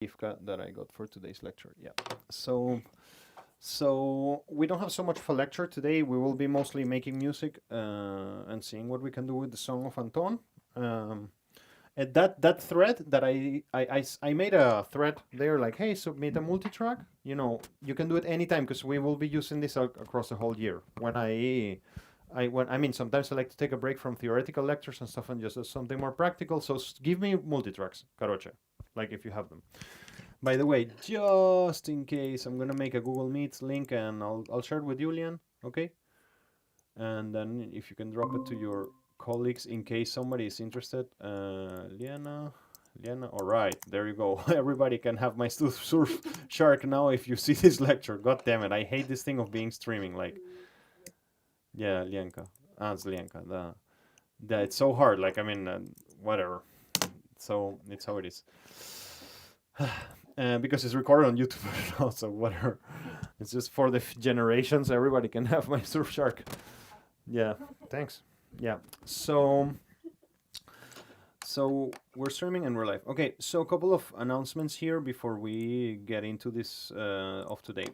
Ivka that I got for today's lecture. Yeah. So we don't have so much for lecture today. We will be mostly making music and seeing what we can do with the song of Anton. And that thread that I made a thread there like, hey, submit a multi-track. You know, you can do it anytime because we will be using this across the whole year. I mean, sometimes I like to take a break from theoretical lectures and stuff and just do something more practical. So give me multi-tracks, karoche, like if you have them. By the way, just in case, I'm gonna make a Google Meet link and I'll share it with Julian, okay? And then if you can drop it to your colleagues in case somebody is interested. Liana, all right, there you go. Everybody can have my surf shark now if you see this lecture. God damn it, I hate this thing of being streaming. Like, yeah, Lianka, it's Lianka. It's so hard. Like, I mean, whatever. So it's how it is. Because it's recorded on YouTube now, so whatever. It's just for the generations. Everybody can have my Surfshark. Yeah, thanks. Yeah, so we're streaming and we're live. Okay, so a couple of announcements here before we get into this of today.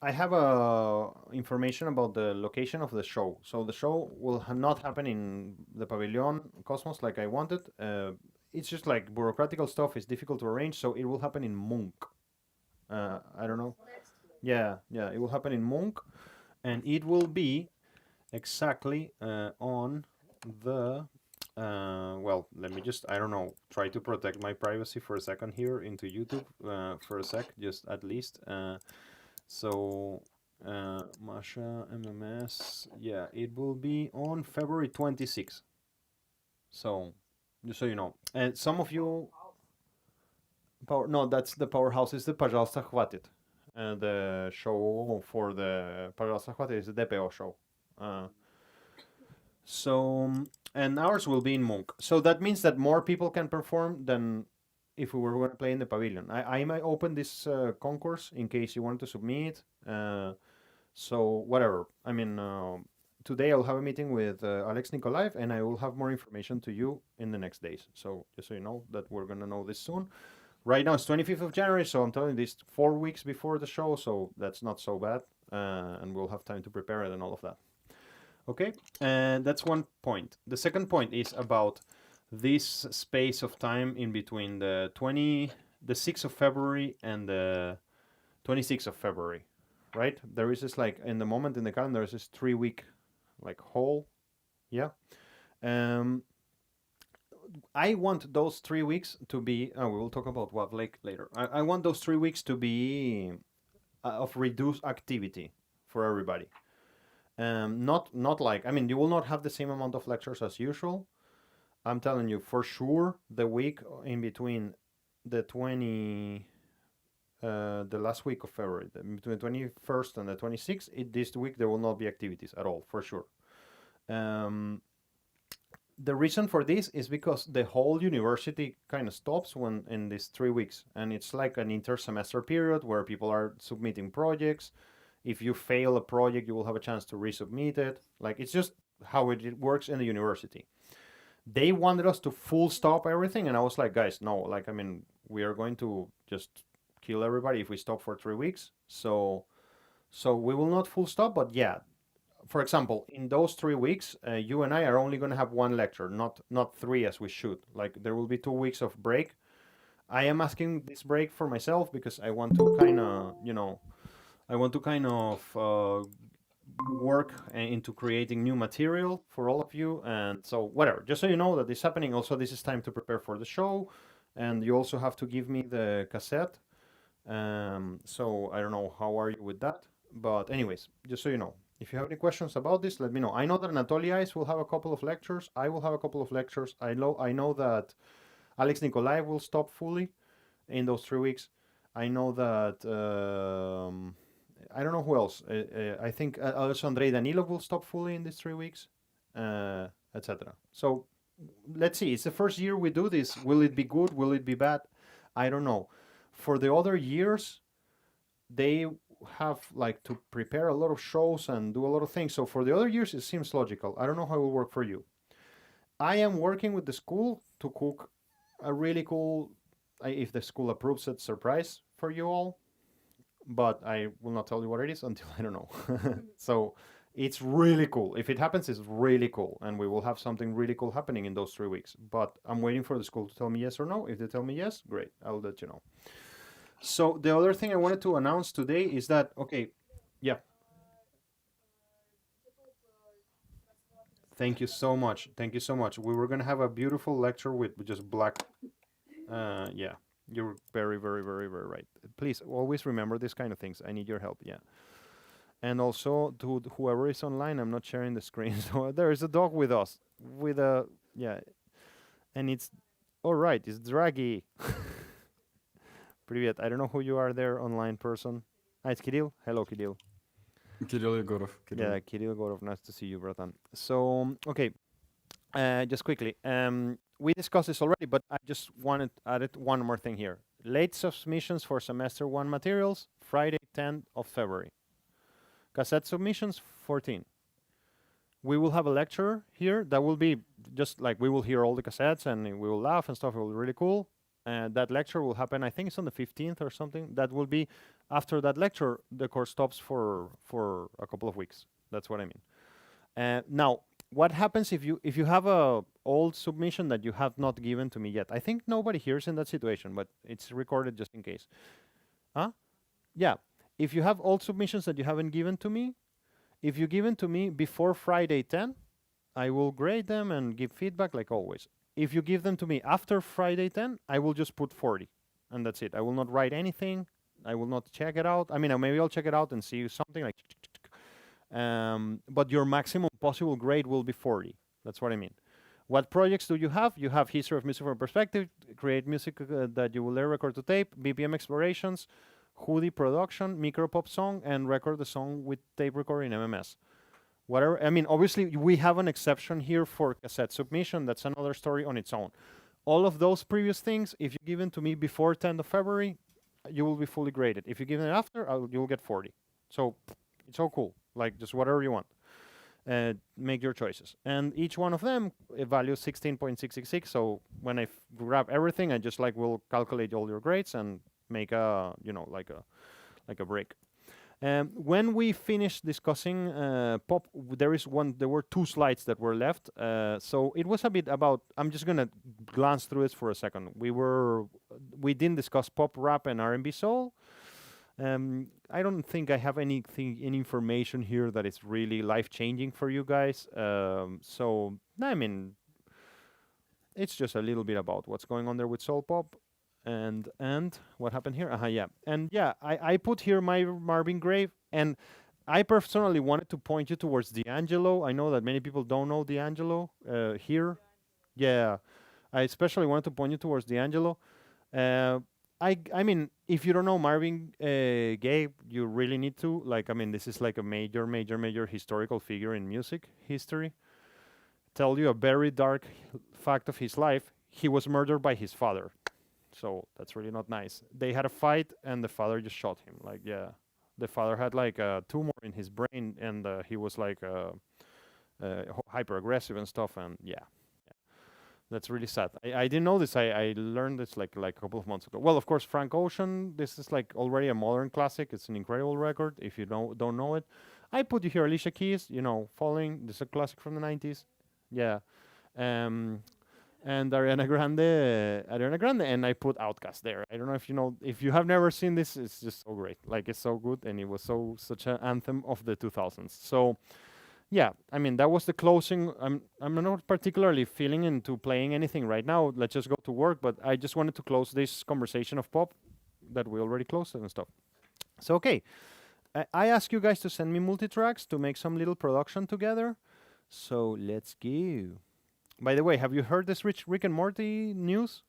I have information about the location of the show. So the show will not happen in the Pavilion Cosmos like I wanted. It's just like bureaucratical stuff is difficult to arrange, so it will happen in Munk. I don't know. Yeah, it will happen in Munk, and it will be exactly on the. Well, let me just, I don't know, try to protect my privacy for a second here into YouTube for a sec, just at least. So, Masha, MMS, yeah, it will be on February 26th. So, just so you know. And some of you... no, that's the Powerhouse. It's the Пожалуйста, хватит. The show for the Пожалуйста, хватит is the DPO show. And ours will be in Monk. So that means that more people can perform than if we were going to play in the pavilion. I might open this concourse in case you want to submit. So whatever. I mean, today I'll have a meeting with Alex Nikolaev, and I will have more information to you in the next days. So just so you know that we're going to know this soon. Right now it's 25th of January, so I'm telling you this 4 weeks before the show, so that's not so bad. And we'll have time to prepare it and all of that. Okay, and that's one point. The second point is about this space of time in between the 6th of February and the 26th of February, right? There is this like in the moment in the calendar there's this 3-week like hole, yeah. I want those 3 weeks to be. We will talk about Wav Lake later. I want those 3 weeks to be of reduced activity for everybody. Not like, I mean, you will not have the same amount of lectures as usual. I'm telling you for sure the week in between the last week of February, between the 21st and the 26th, this week there will not be activities at all, for sure. The reason for this is because the whole university kind of stops when in these 3 weeks, and it's like an inter-semester period where people are submitting projects. If you fail a project, you will have a chance to resubmit it. Like, it's just how it works in the university. They wanted us to full stop everything, and I was like, guys, no, like, I mean, we are going to just kill everybody if we stop for 3 weeks. So we will not full stop, but yeah, for example, in those 3 weeks, you and I are only going to have one lecture, not 3 as we should. Like, there will be 2 weeks of break. I am asking this break for myself because I want to kind of, work into creating new material for all of you. And so whatever, just so you know that this is happening. Also, this is time to prepare for the show, and you also have to give me the cassette. So I don't know, how are you with that? But anyways, just so you know, if you have any questions about this, let me know. I know that Anatoliais will have a couple of lectures. I will have a couple of lectures. I know that Alex Nikolaev will stop fully in those 3 weeks. I know that I don't know who else. I think also Andrei Danilov will stop fully in these 3 weeks, etc. So let's see. It's the first year we do this. Will it be good? Will it be bad? I don't know. For the other years, they have like to prepare a lot of shows and do a lot of things. So for the other years, it seems logical. I don't know how it will work for you. I am working with the school to cook a really cool, if the school approves it, surprise for you all. But I will not tell you what it is until I don't know. So it's really cool. If it happens, it's really cool, and we will have something really cool happening in those 3 weeks. But I'm waiting for the school to tell me yes or no. If they tell me yes, great, I'll let you know. So the other thing I wanted to announce today is that, okay, yeah. Thank you so much. Thank you so much. We were gonna have a beautiful lecture with just black. Yeah, you're very, very, very, very right. Please always remember these kind of things. I need your help. Yeah. And also to whoever is online, I'm not sharing the screen. So there is a dog with us, with a yeah, and it's all right. It's Draggy. Привет. I don't know who you are there, online person. Ah, it's Kirill. Hello, Kirill. Kirill Yegorov. Yeah, Kirill Gorov. Nice to see you, bratan. So okay, just quickly. We discussed this already, but I just wanted added one more thing here. Late submissions for semester 1 materials, Friday 10th of February. Cassette submissions, 14. We will have a lecture here that will be just like we will hear all the cassettes and we will laugh and stuff. It will be really cool. And that lecture will happen, I think it's on the 15th or something. That will be after that lecture, the course stops for a couple of weeks. That's what I mean. Now, what happens if you have a old submission that you have not given to me yet? I think nobody here is in that situation, but it's recorded just in case. Huh? Yeah. If you have old submissions that you haven't given to me, if you give them to me before Friday 10, I will grade them and give feedback like always. If you give them to me after Friday 10, I will just put 40, and that's it. I will not write anything. I will not check it out. I mean, maybe I'll check it out and see something like, but your maximum possible grade will be 40. That's what I mean. What projects do you have? You have history of music from perspective, create music that you will later record to tape, BPM explorations, Hoodie production, micro pop song, and record the song with tape recorder in MMS. Whatever. I mean, obviously, we have an exception here for cassette submission. That's another story on its own. All of those previous things, if you give them to me before 10th of February, you will be fully graded. If you give them after, you'll get 40. So it's all cool. Like, just whatever you want. Make your choices. And each one of them values 16.666. So when I grab everything, I just will calculate all your grades and make a like a break. When we finished discussing pop, there were 2 slides that were left. So it was a bit about. I'm just gonna glance through it for a second. We didn't discuss pop, rap, and R&B soul. I don't think I have any information here that is really life changing for you guys. So I mean, it's just a little bit about what's going on there with soul pop. And what happened here? Yeah. And yeah, I put here my Marvin Gaye, and I personally wanted to point you towards D'Angelo. I know that many people don't know D'Angelo here. Yeah, I especially wanted to point you towards D'Angelo. I mean, if you don't know Marvin Gaye, you really need to. I mean, this is like a major historical figure in music history. Tell you a very dark fact of his life. He was murdered by his father. So that's really not nice. They had a fight, and the father just shot him. The father had a tumor in his brain, and he was hyper aggressive and stuff. And yeah, that's really sad. I didn't know this. I learned this like a couple of months ago. Well, of course, Frank Ocean. This is already a modern classic. It's an incredible record. If you don't know it, I put you here. Alicia Keys. Falling. This is a classic from the 90s. Yeah. And Ariana Grande, and I put Outcast there. I don't know if you know, if you have never seen this, it's just so great. It's so good, and it was such an anthem of the 2000s. So, yeah, I mean, that was the closing. I'm not particularly feeling into playing anything right now. Let's just go to work, but I just wanted to close this conversation of pop that we already closed and stuff. So, okay, I ask you guys to send me multi-tracks to make some little production together. So, let's go. By the way, have you heard this Rick and Morty news?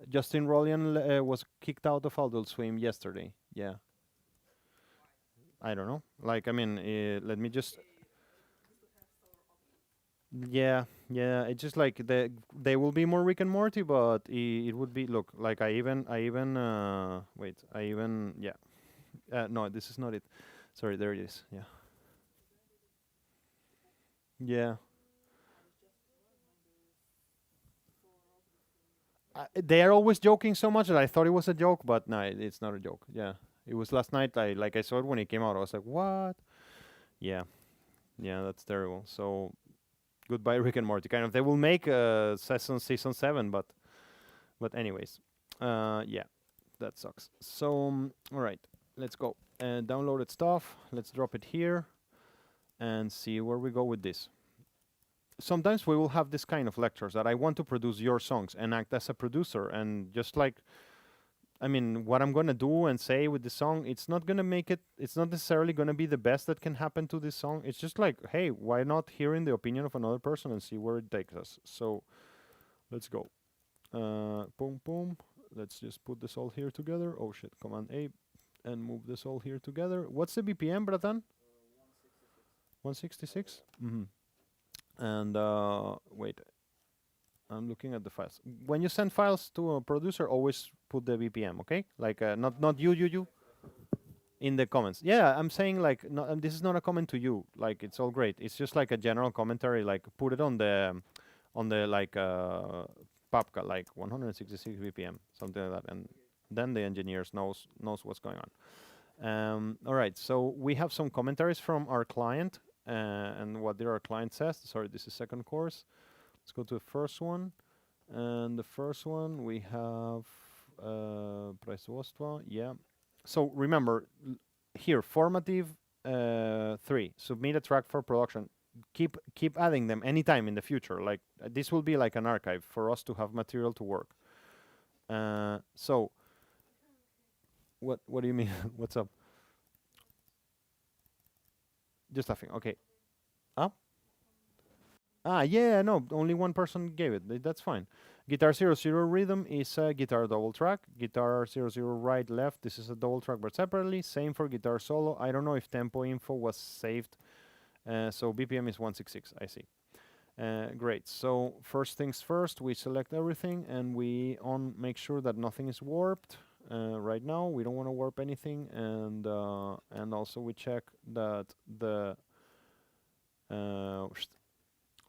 Justin Roiland was kicked out of Adult Swim yesterday. Yeah. I don't know. I mean, let me just. Yeah. It's just they will be more Rick and Morty, but it would be yeah. No, this is not it. Sorry, there it is. Yeah. Yeah. They are always joking so much that I thought it was a joke, but no, it's not a joke. Yeah, it was last night. I saw it when it came out. I was like, what? Yeah, yeah, that's terrible. So goodbye, Rick and Morty. Kind of. They will make season 7, but anyways, yeah, that sucks. So all right, let's go. Downloaded stuff. Let's drop it here and see where we go with this. Sometimes we will have this kind of lectures that I want to produce your songs and act as a producer, and just like, I mean, what I'm gonna do and say with the song, it's not gonna make it. It's not necessarily gonna be the best that can happen to this song. It's just like, hey, why not hearing the opinion of another person and see where it takes us? So let's go. Boom, boom. Let's just put this all here together. Oh shit! Command A, and move this all here together. What's the BPM, Bratan? 166. Mm-hmm. And wait, I'm looking at the files. When you send files to a producer, always put the BPM, okay? Like not you in the comments. Yeah, I'm saying like no, this is not a comment to you. Like it's all great. It's just like a general commentary. Like put it on the like papka, like 166 BPM, something like that, and then the engineers knows what's going on. All right, so we have some commentaries from our client. And what our client says. Sorry, this is second course. Let's go to the first one. And the first one we have производство. Yeah. So remember here, formative 3. Submit a track for production. Keep adding them anytime in the future. Like this will be like an archive for us to have material to work. So what do you mean? What's up? Just laughing. Okay. Up. Yeah, no, only one person gave it. That's fine. Guitar 00 rhythm is a guitar double track. Guitar 00 right left. This is a double track but separately. Same for guitar solo. I don't know if tempo info was saved. So BPM is 166. I see. Great. So first things first, we select everything and we make sure that nothing is warped. Right now, we don't want to warp anything, and also we check that the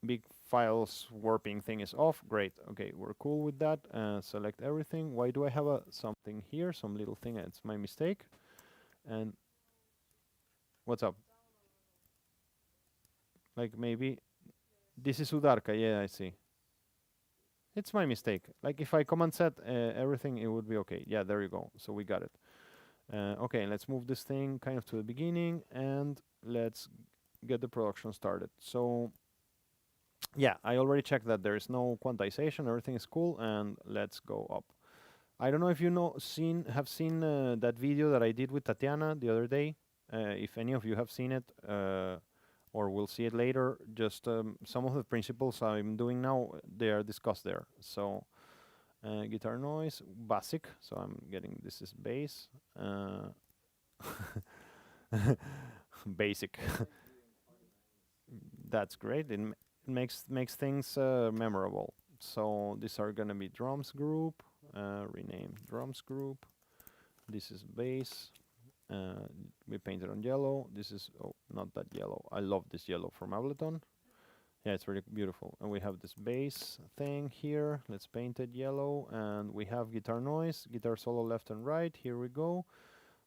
big files warping thing is off. Great. Okay, we're cool with that. Select everything. Why do I have something here? Some little thing. It's my mistake. And what's up? Like maybe this is Udarka. Yeah, I see. It's my mistake. Like if I command set everything, it would be okay. Yeah, there you go. So we got it. Okay, let's move this thing kind of to the beginning and let's get the production started. So yeah, I already checked that there is no quantization. Everything is cool, and let's go up. I don't know if you have seen that video that I did with Tatiana the other day. If any of you have seen it, or will see it later, just some of the principles I'm doing now, they are discussed there. So guitar noise, basic. So I'm getting, this is bass. Basic. That's great. It makes things memorable. So these are gonna be drums group. Rename drums group. This is bass. We painted on yellow. This is, oh, not that yellow. I love this yellow from Ableton. Yeah, it's really beautiful. And we have this bass thing here. Let's paint it yellow. And we have guitar noise, guitar solo left and right. Here we go.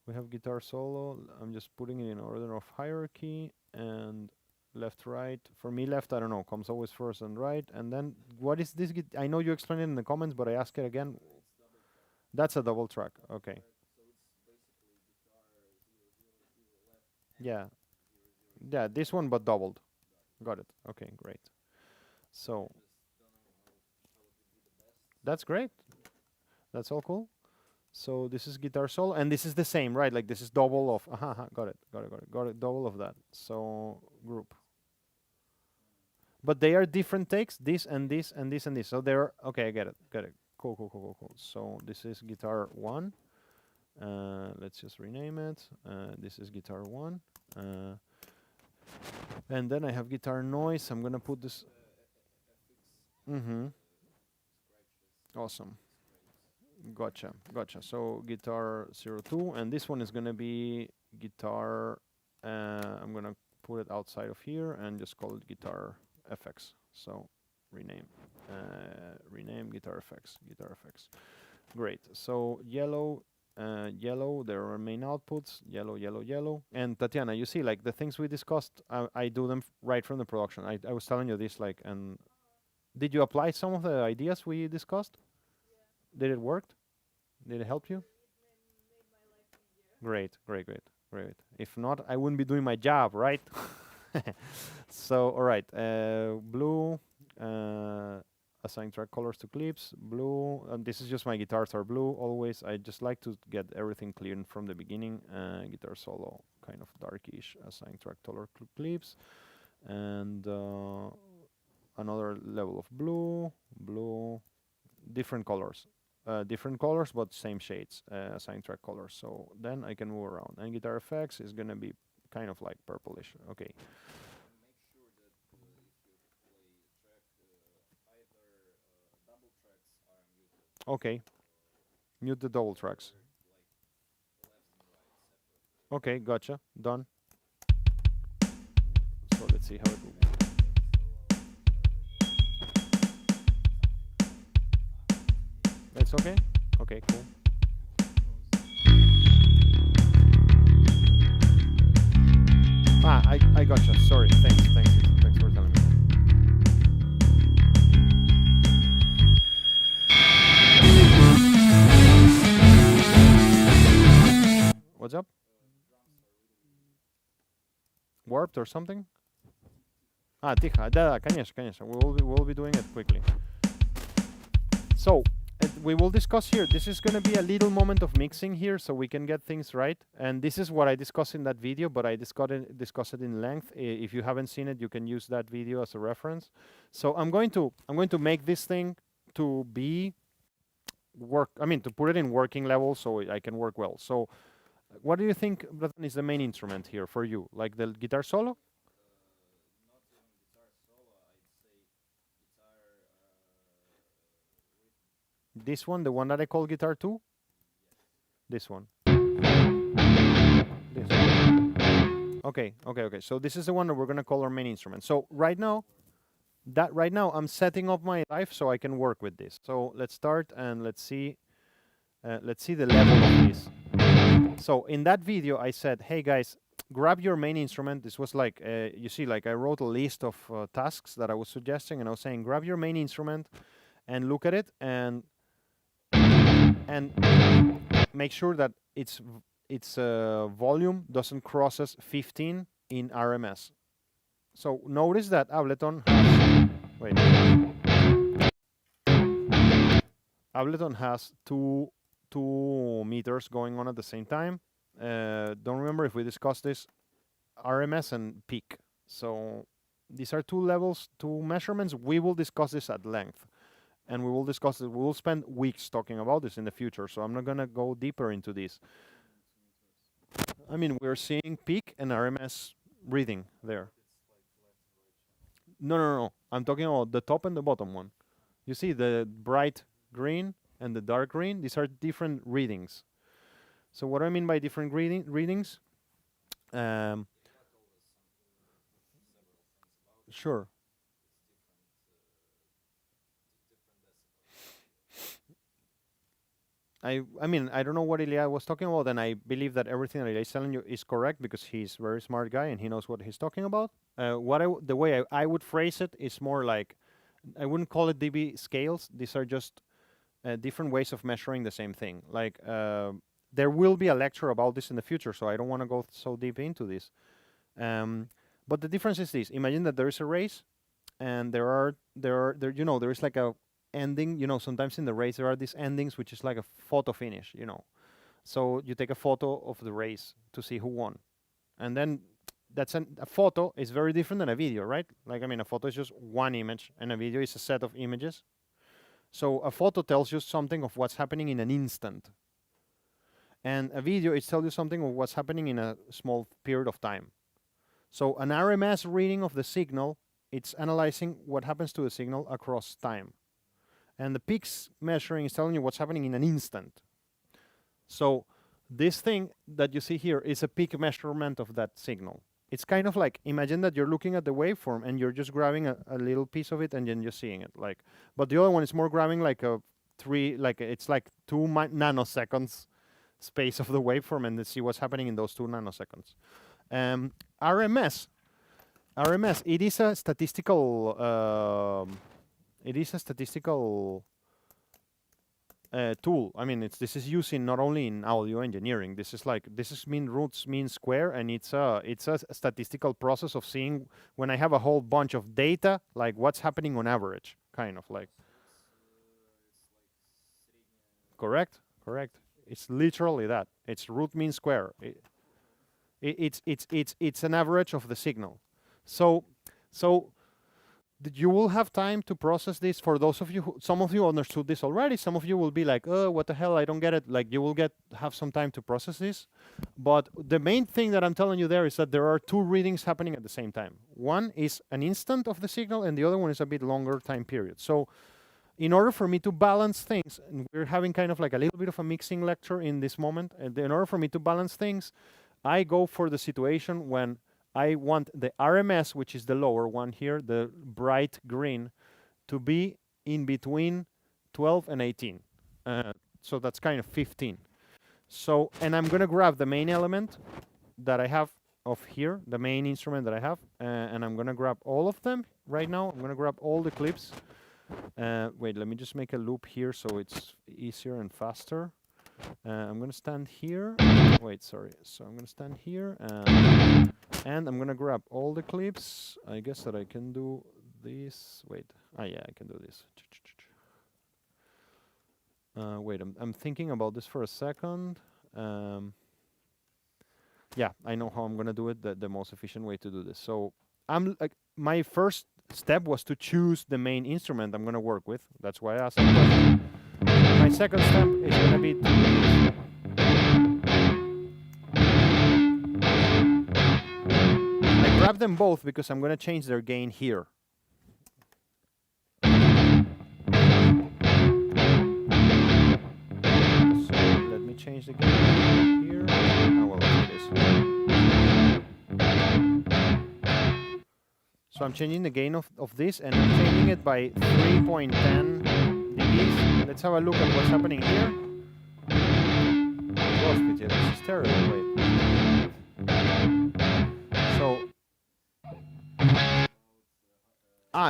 We have guitar solo. I'm just putting it in order of hierarchy. And left, right. For me, left, I don't know, comes always first and right. And then, what is this? I know you explained it in the comments, but I ask it again. That's a double track. Okay. Yeah. Yeah, this one, but doubled. Got it. Okay, great. So that's great. That's all cool. So this is guitar solo, and this is the same, right? Like this is double of. Got it. Double of that. So group. But they are different takes. This and this and this and this. So they're okay. I get it. Cool. So this is guitar 1. Let's just rename it. This is guitar 1. And then I have guitar noise. I'm gonna put this. Awesome. Gotcha. So guitar 02, and this one is gonna be guitar. I'm gonna put it outside of here and just call it guitar FX. So rename guitar effects. Great. So yellow, yellow. There are main outputs. Yellow, yellow, yellow. And Tatiana, you see, like the things we discussed, I do them right from the production. I was telling you this, like, and did you apply some of the ideas we discussed? Did it work? Did it help you? Great. If not, I wouldn't be doing my job, right? So, all right. Blue. Assign track colors to clips. Blue. This is just my guitars are blue always. I just like to get everything clear from the beginning. Guitar solo, kind of darkish. Assign track color clips. And another level of blue. Different colors. But same shades. Assign track colors. So then I can move around. And guitar effects is gonna be kind of like purplish. Okay. Okay. Mute the double tracks. Okay, gotcha. Done. So let's see how it will. That's okay? Okay, cool. I gotcha. Sorry. Thanks for telling me. What's up? Warped or something? Тихо. Да, конечно. We'll be doing it quickly. So, we will discuss here. This is going to be a little moment of mixing here so we can get things right. And this is what I discussed in that video, but I discuss it in length. If you haven't seen it, you can use that video as a reference. So I'm going to make this thing to be to put it in working level so I can work well. So what do you think, Bratan, is the main instrument here for you? Like the guitar solo? This one, the one that I call guitar 2? This one. This one. Okay. So this is the one that we're gonna call our main instrument. So right now I'm setting up my life so I can work with this. So let's start and let's see the level of this. So in that video I said, hey guys, grab your main instrument. This was like, you see, like I wrote a list of tasks that I was suggesting, and I was saying, grab your main instrument and look at it and make sure that its volume doesn't crosses 15 in RMS. So notice that Ableton has two meters going on at the same time. Don't remember if we discussed this, RMS and peak. So these are two levels, two measurements. We will discuss this at length. And we will discuss it. We will spend weeks talking about this in the future, so I'm not going to go deeper into this. I mean, we're seeing peak and RMS reading there. No. I'm talking about the top and the bottom one. You see the bright green and the dark green? These are different readings. So what do I mean by different readings? Sure. I mean, I don't know what Ilya was talking about, and I believe that everything that Ilya is telling you is correct because he's a very smart guy and he knows what he's talking about. The way I would phrase it is more like, I wouldn't call it dB scales. These are just different ways of measuring the same thing. Like, there will be a lecture about this in the future, so I don't want to go so deep into this. But the difference is this: imagine that there is a race, and there is like a ending. Sometimes in the race there are these endings, which is like a photo finish. So you take a photo of the race to see who won, and then a photo is very different than a video, right? Like, I mean, a photo is just one image, and a video is a set of images. So a photo tells you something of what's happening in an instant, and a video it tells you something of what's happening in a small period of time. So an RMS reading of the signal, it's analyzing what happens to the signal across time. And the peaks measuring is telling you what's happening in an instant. So this thing that you see here is a peak measurement of that signal. it's kind of like, imagine that you're looking at the waveform and you're just grabbing a little piece of it and then just seeing it. Like, but the other one is more grabbing like it's like 2 nanoseconds space of the waveform and then see what's happening in those 2 nanoseconds. RMS, it is a statistical tool. I mean, this is used not only in audio engineering. This is roots mean square, and it's a statistical process of seeing when I have a whole bunch of data, like what's happening on average, kind of like. Correct. It's literally that. It's root mean square. It's an average of the signal. So you will have time to process this. For those of you, some of you understood this already. Some of you will be like, oh, what the hell, I don't get it. Like, you will have some time to process this. But the main thing that I'm telling you there is that there are 2 readings happening at the same time. One is an instant of the signal, and the other one is a bit longer time period. So in order for me to balance things, and we're having kind of like a little bit of a mixing lecture in this moment, and in order for me to balance things, I go for the situation when I want the RMS, which is the lower one here, the bright green, to be in between 12 and 18. So that's kind of 15. So, and I'm going to grab the main element that I have of here, the main instrument that I have, and I'm going to grab all of them right now. I'm going to grab all the clips. Wait, let me just make a loop here so it's easier and faster. I'm going to stand here. Wait, sorry. So I'm going to stand here and I'm going to grab all the clips. I guess that I can do this. Wait. Yeah, I can do this. Wait, I'm thinking about this for a second. Yeah, I know how I'm going to do it, the most efficient way to do this. So I'm like, my first step was to choose the main instrument I'm going to work with. That's why I asked that question. My second step is going to be to I grab them both because I'm going to change their gain here. So let me change the gain here. Oh, well, it is. So I'm changing the gain of this, and I'm changing it by 3.10 dBs. Let's have a look at what's happening here. This is terrible. Wait. So,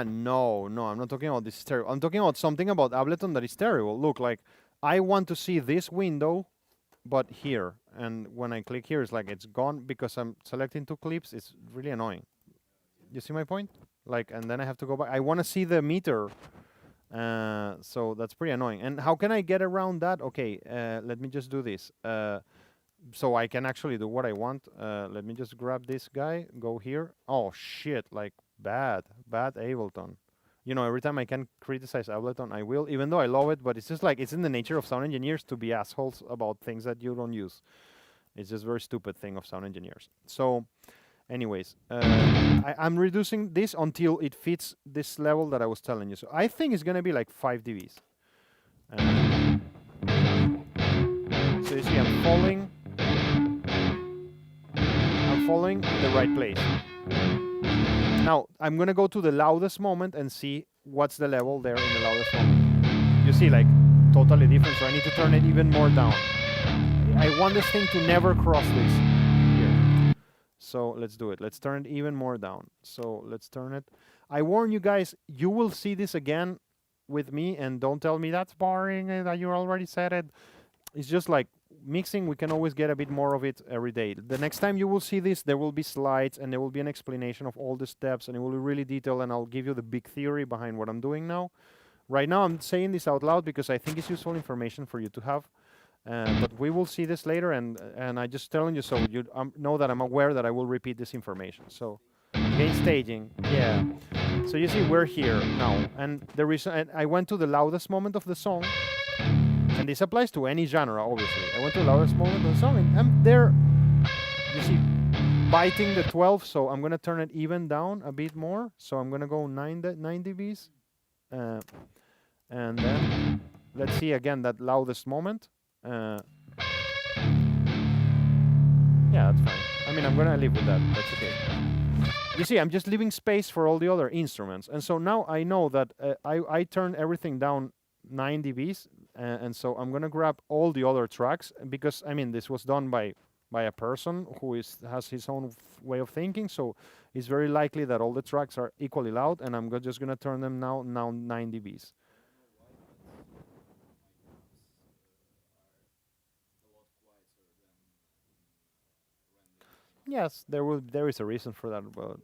no, I'm not talking about this stereo. I'm talking about something about Ableton that is terrible. Look, like, I want to see this window, but here. And when I click here, it's like it's gone because I'm selecting 2 clips. It's really annoying. You see my point? Like, and then I have to go back. I want to see the meter. So that's pretty annoying. And how can I get around that? Okay, let me just do this. So I can actually do what I want. Let me just grab this guy, go here. Oh, shit, like, bad Ableton. You know, every time I can criticize Ableton, I will, even though I love it, but it's just like, it's in the nature of sound engineers to be assholes about things that you don't use. It's just a very stupid thing of sound engineers. So, anyways, I'm reducing this until it fits this level that I was telling you. So I think it's going to be like 5 dBs. So you see, I'm falling in the right place. Now, I'm going to go to the loudest moment and see what's the level there in the loudest moment. You see, like, totally different, so I need to turn it even more down. I want this thing to never cross this here. So let's do it. Let's turn it even more down. So let's turn it. I warn you guys, you will see this again with me, and don't tell me that's boring and that you already said it. It's just like mixing, we can always get a bit more of it every day. The next time you will see this, there will be slides and there will be an explanation of all the steps, and it will be really detailed, and I'll give you the big theory behind what I'm doing now. Right now I'm saying this out loud because I think it's useful information for you to have. But we will see this later, and I just telling you so you know that I'm aware that I will repeat this information. So, gain staging, yeah. So you see, we're here now, and the reason I went to the loudest moment of the song, and this applies to any genre, obviously. I went to the loudest moment of the song, and I'm there. You see, biting the 12, so I'm gonna turn it even down a bit more. So I'm gonna go 9 dBs, and then let's see again that loudest moment. Yeah, that's fine. I mean, I'm gonna live with that. That's okay. You see, I'm just leaving space for all the other instruments. And so now I know that I turn everything down 9 dBs. And so I'm going to grab all the other tracks because, I mean, this was done by a person who has his own way of thinking. So it's very likely that all the tracks are equally loud. And I'm just going to turn them now 9 dBs. Yes, there is a reason for that, but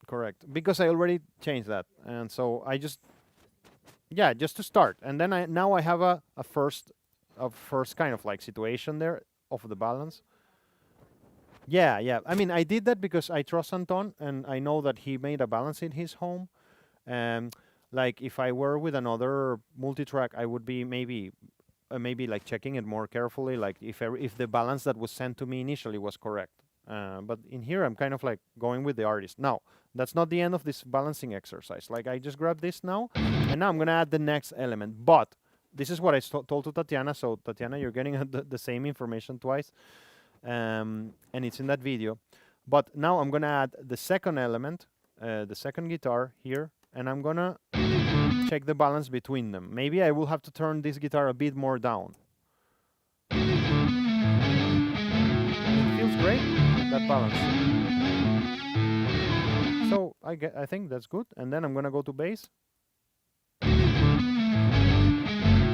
correct, because I already changed that, and so I just just to start, and then I have a first kind of like situation there of the balance. Yeah. I mean, I did that because I trust Anton, and I know that he made a balance in his home. Like if I were with another multi-track, I would be maybe like checking it more carefully, like if the balance that was sent to me initially was correct. But in here, I'm kind of like going with the artist. Now, that's not the end of this balancing exercise. Like I just grabbed this now, and now I'm gonna add the next element. But this is what I told to Tatiana. So Tatiana, you're getting the same information twice, and it's in that video. But now I'm gonna add the second element, the second guitar here, and I'm gonna check the balance between them. Maybe I will have to turn this guitar a bit more down. It feels great, that balance. So I think that's good. And then I'm gonna go to bass. Yeah,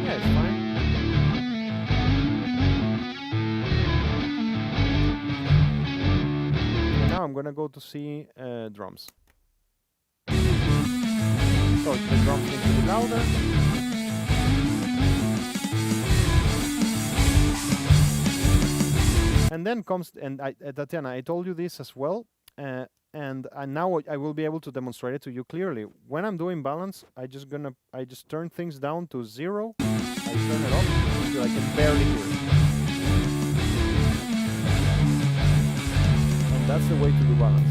it's fine. And now I'm gonna go to see drums. So the drums need to be louder. And then comes, and Tatiana, I told you this as well, and now I will be able to demonstrate it to you clearly. When I'm doing balance, I just turn things down to 0. I turn it up until I can barely hear it. And that's the way to do balance.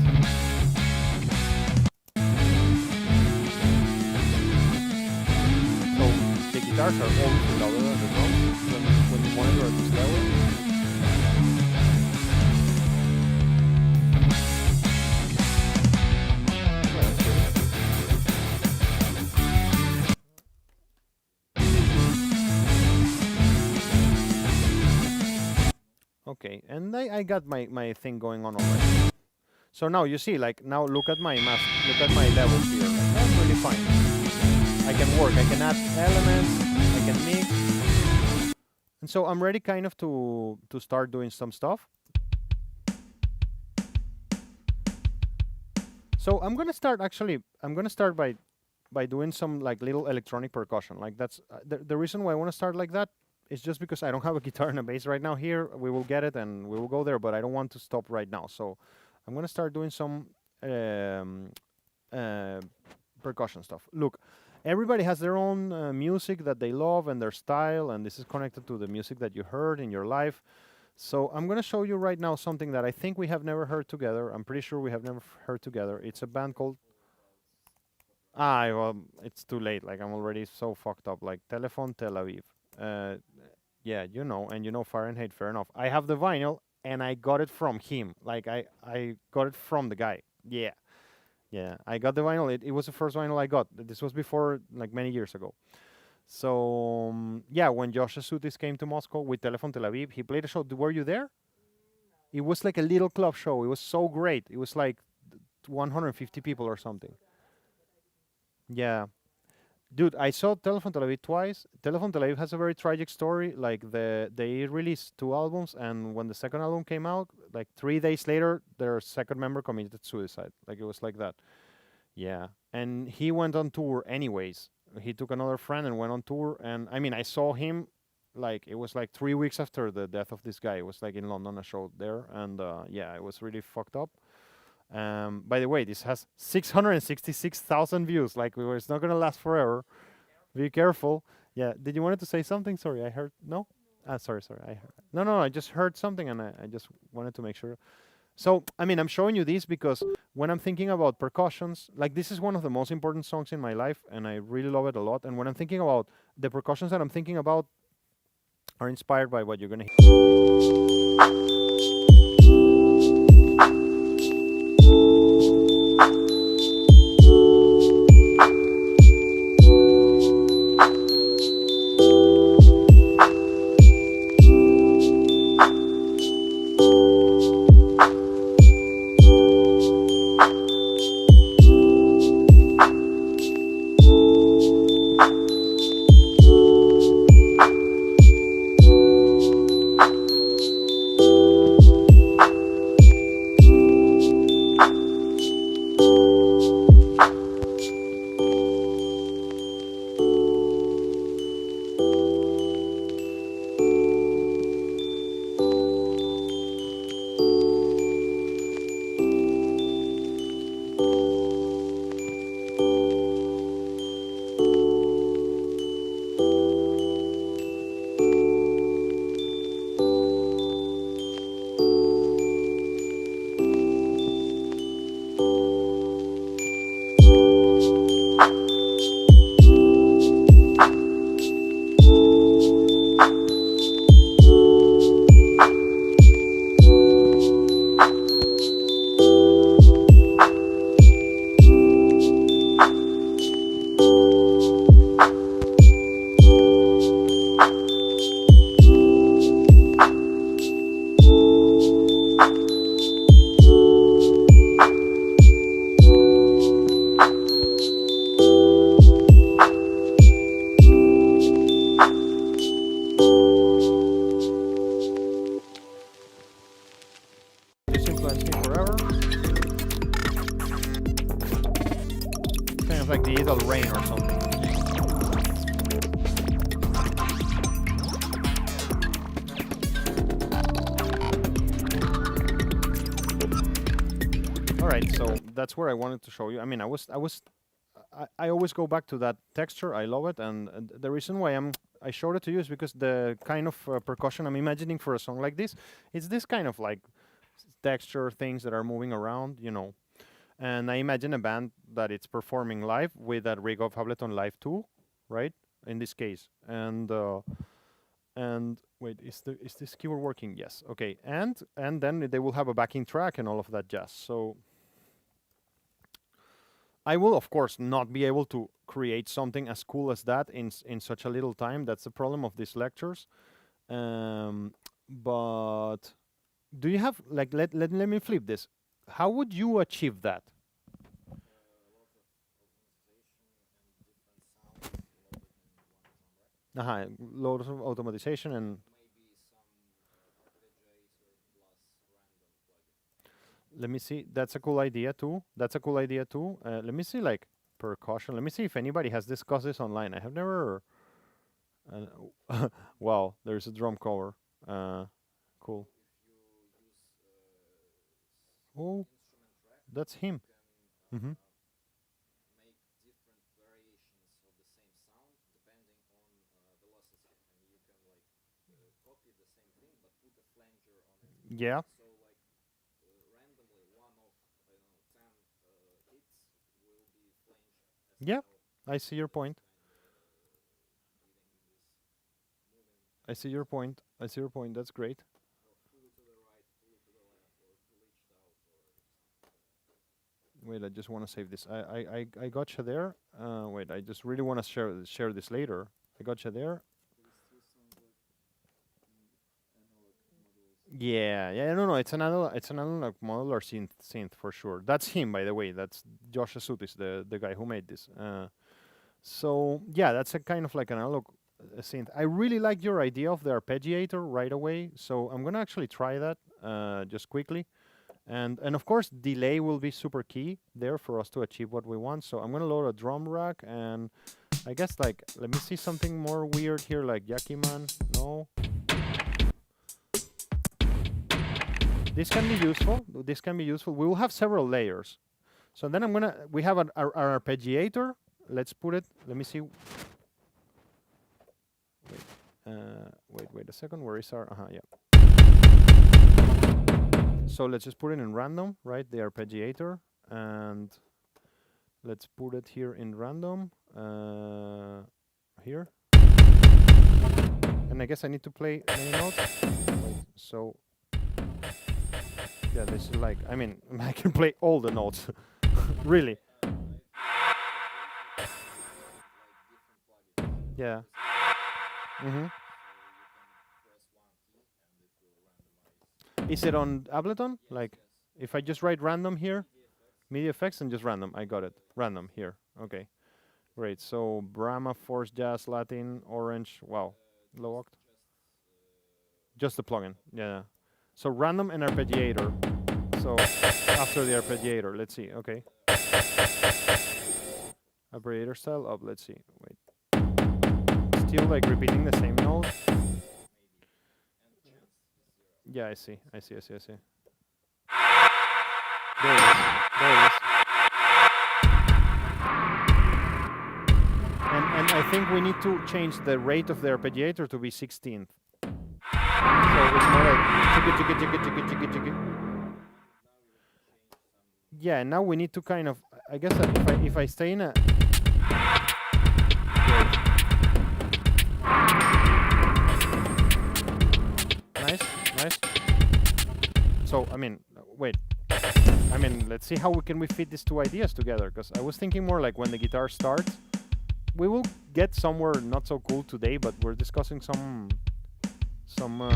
The guitars are always louder than the drums when you monitor at this level. Okay, and I got my thing going on already. So now you see, like, now look at my mask, look at my levels here. Like, that's really fine. I can work, I can add elements, I can mix. And so I'm ready kind of to start doing some stuff. So I'm gonna start by doing some like little electronic percussion. Like that's the reason why I want to start like that is just because I don't have a guitar and a bass right now here. We will get it and we will go there, but I don't want to stop right now. So I'm gonna start doing some percussion stuff. Look, everybody has their own music that they love and their style, and this is connected to the music that you heard in your life. So I'm gonna show you right now something that I think we have never heard together. I'm pretty sure we have never heard together. It's a band called well, it's too late. Like I'm already so fucked up. Like Telephone Tel Aviv. Yeah, you know, and you know Fahrenheit. Fair enough. I have the vinyl, and I got it from him. Like I got it from the guy. Yeah, I got the vinyl. It was the first vinyl I got. This was before, like many years ago. So yeah, when Josh Asutis came to Moscow with Telephone Tel Aviv, he played a show. Were you there? It was like a little club show. It was so great. It was like 150 people or something. Yeah. Dude, I saw Telephone Tel Aviv twice. Telephone Tel Aviv has a very tragic story. Like they released 2 albums, and when the second album came out, like 3 days later, their second member committed suicide. Like it was like that. Yeah, and he went on tour anyways. He took another friend and went on tour. And I mean, I saw him. Like it was like 3 weeks after the death of this guy. It was like in London, a show there, and yeah, it was really fucked up. By the way, this has 666,000 views. Like it's not gonna last forever. Be careful. Yeah. Did you wanted to say something? Sorry, I heard. No. Sorry. I heard. No. I just heard something, and I just wanted to make sure. So I mean, I'm showing you this because when I'm thinking about percussions, like this is one of the most important songs in my life, and I really love it a lot. And when I'm thinking about the percussions that I'm thinking about, are inspired by what you're gonna hear. Like digital rain or something. All right, so that's where I wanted to show you. I mean, I always go back to that texture. I love it, and the reason why I showed it to you is because the kind of percussion I'm imagining for a song like this, it's this kind of like texture things that are moving around, you know. And I imagine a band that it's performing live with that rig of Ableton Live 2, right? In this case, and wait, is this keyboard working? Yes. Okay, and then they will have a backing track and all of that jazz. So I will, of course, not be able to create something as cool as that in such a little time. That's the problem of these lectures. But do you have like let me flip this? How would you achieve that? Loads of automatization and let me see. That's a cool idea too. Let me see like percussion. Let me see if anybody has discussed this online. I have never. Wow, there's a drum cover. Cool. Oh, that's him. Mm-hmm. Yeah. Yeah, I see your point. I see your point. I see your point. That's great. Wait, I just want to save this. I gotcha there. Wait, I just really want to share this later. I gotcha there. Yeah, no, it's an analog modular synth for sure. That's him, by the way. That's Josh Asutis, the guy who made this. So yeah, that's a kind of like an analog synth. I really like your idea of the arpeggiator right away. So I'm gonna actually try that just quickly, and of course delay will be super key there for us to achieve what we want. So I'm gonna load a drum rack, and I guess like let me see something more weird here, like Yakiman. No. This can be useful. This can be useful. We will have several layers. So then we have our arpeggiator. Let's put it. Let me see. Wait a second. Where is our? Yeah. So let's just put it in random, right? The arpeggiator, and let's put it here in random. Here. And and I guess I need to play many notes. Wait, so yeah, this is like, I mean, I can play all the notes, really. Yeah. Is it on Ableton? Like, if I just write random here, MIDI effects and just random, I got it. Random here. Okay, great. So Brahma, Force, Jazz, Latin, Orange. Wow, low oct. Just the plugin. Yeah. So random and arpeggiator. So after the arpeggiator, let's see. Okay. Arpeggiator style up. Let's see. Wait. Still like repeating the same note. Yeah, I see. I see. There it is. There it is. And I think we need to change the rate of the arpeggiator to be 16th. So it's more like chicka. Yeah, now we need to kind of, I guess that if I stay in a nice. So I mean, wait. I mean, let's see how we fit these two ideas together. Because I was thinking more like when the guitar starts, we will get somewhere not so cool today, but we're discussing some something.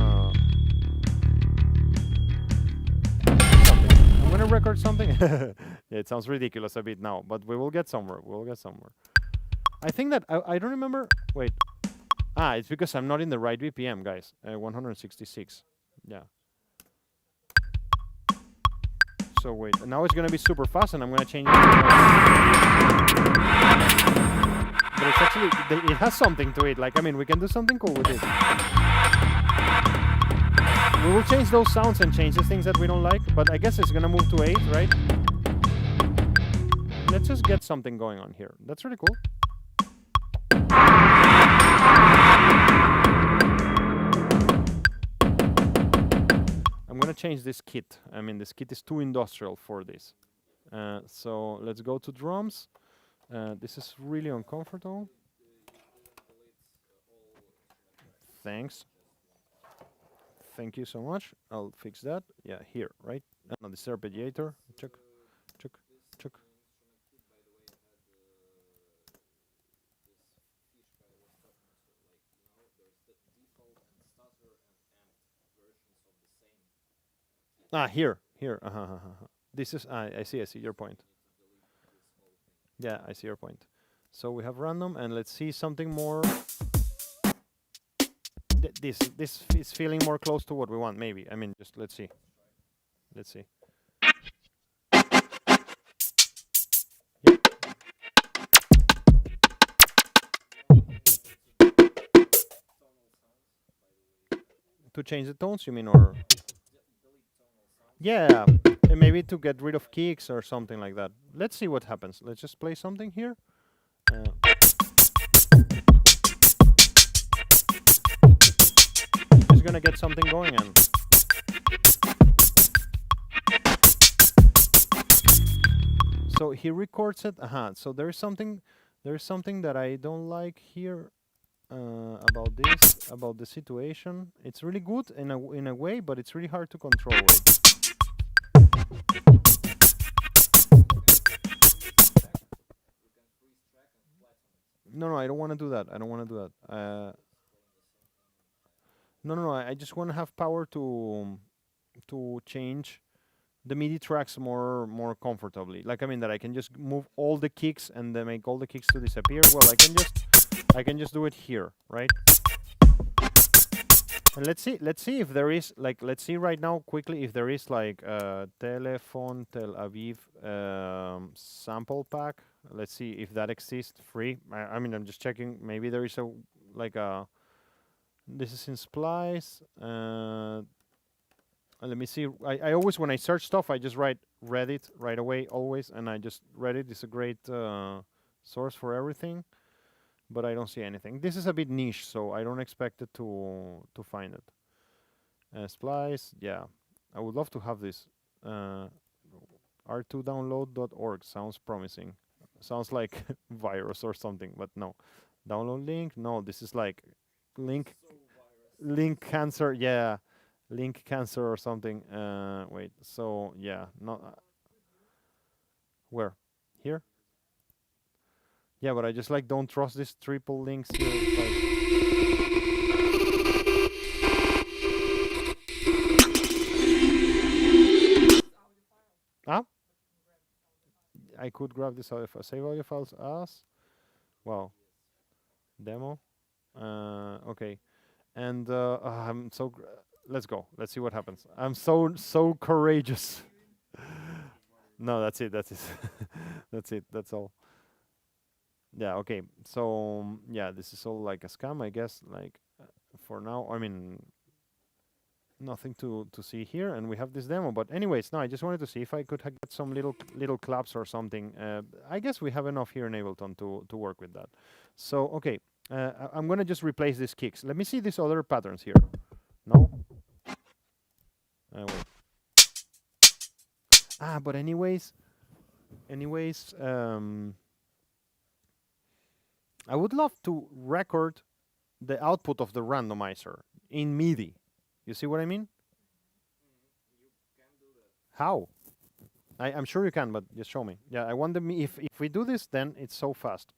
I'm gonna record something. Yeah, it sounds ridiculous a bit now, but we will get somewhere. I think that I don't remember. Wait. It's because I'm not in the right BPM, guys. 166. Yeah. So wait, now it's gonna be super fast, and I'm gonna change it. But it's actually, it has something to it. Like, I mean, we can do something cool with it. We will change those sounds and change the things that we don't like, but I guess it's gonna move to 8, right? Let's just get something going on here. That's really cool. I'm gonna change this kit. I mean, this kit is too industrial for this. So let's go to drums. This is really uncomfortable. Thanks. Thank you so much. I'll fix that. Yeah, here, right? No, this arpeggiator. Check. Here. This is, I see your point. Yeah, I see your point. So we have random, and let's see something more. This is feeling more close to what we want, maybe. I mean, just let's see. Yeah. To change the tones, you mean, or? Yeah, and maybe to get rid of kicks or something like that. Let's see what happens. Let's just play something here. Just gonna get something going and so he records it. So there is something that I don't like here about this, about the situation. It's really good in a way, but it's really hard to control it. No, I don't want to do that. No. I just want to have power to change the MIDI tracks more comfortably. Like, I mean, that I can just move all the kicks and then make all the kicks to disappear. Well, I can just do it here, right? And let's see if there is, like, let's see right now quickly if there is like Telephone Tel Aviv sample pack. Let's see if that exists free. I mean, I'm just checking. Maybe there is this is in Splice. Let me see. I always, when I search stuff, I just write Reddit right away, always, and Reddit is a great source for everything. But I don't see anything. This is a bit niche, so I don't expect it to find it. Splice, yeah. I would love to have this. r2download.org sounds promising. Sounds like virus or something, but no. Download link? No, this is like link. link cancer, yeah, link cancer or something. Wait, so yeah, not where? Here? Yeah, but I just like don't trust these triple links here. It's like, ah, I could grab this audio file. Save audio files as, wow, demo. Okay, and I'm so. Let's go. Let's see what happens. I'm so courageous. No, that's it. That's it. That's it. That's all. Yeah. Okay. So yeah, this is all like a scam, I guess. Like for now, I mean, nothing to see here, and we have this demo. But anyways, no, I just wanted to see if I could get some little claps or something. I guess we have enough here in Ableton to work with that. So okay, I'm gonna just replace these kicks. Let me see these other patterns here. No. Wait. But anyways, I would love to record the output of the randomizer in MIDI. You see what I mean? You can do that. How? I'm sure you can, but just show me. Yeah, I wonder if we do this, then it's so fast.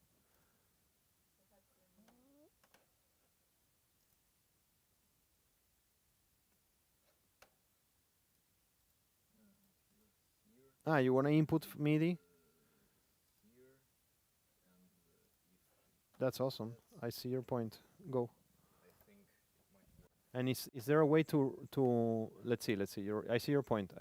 You want to input MIDI? That's awesome. I see your point. Go. And is there a way to let's see I see your point.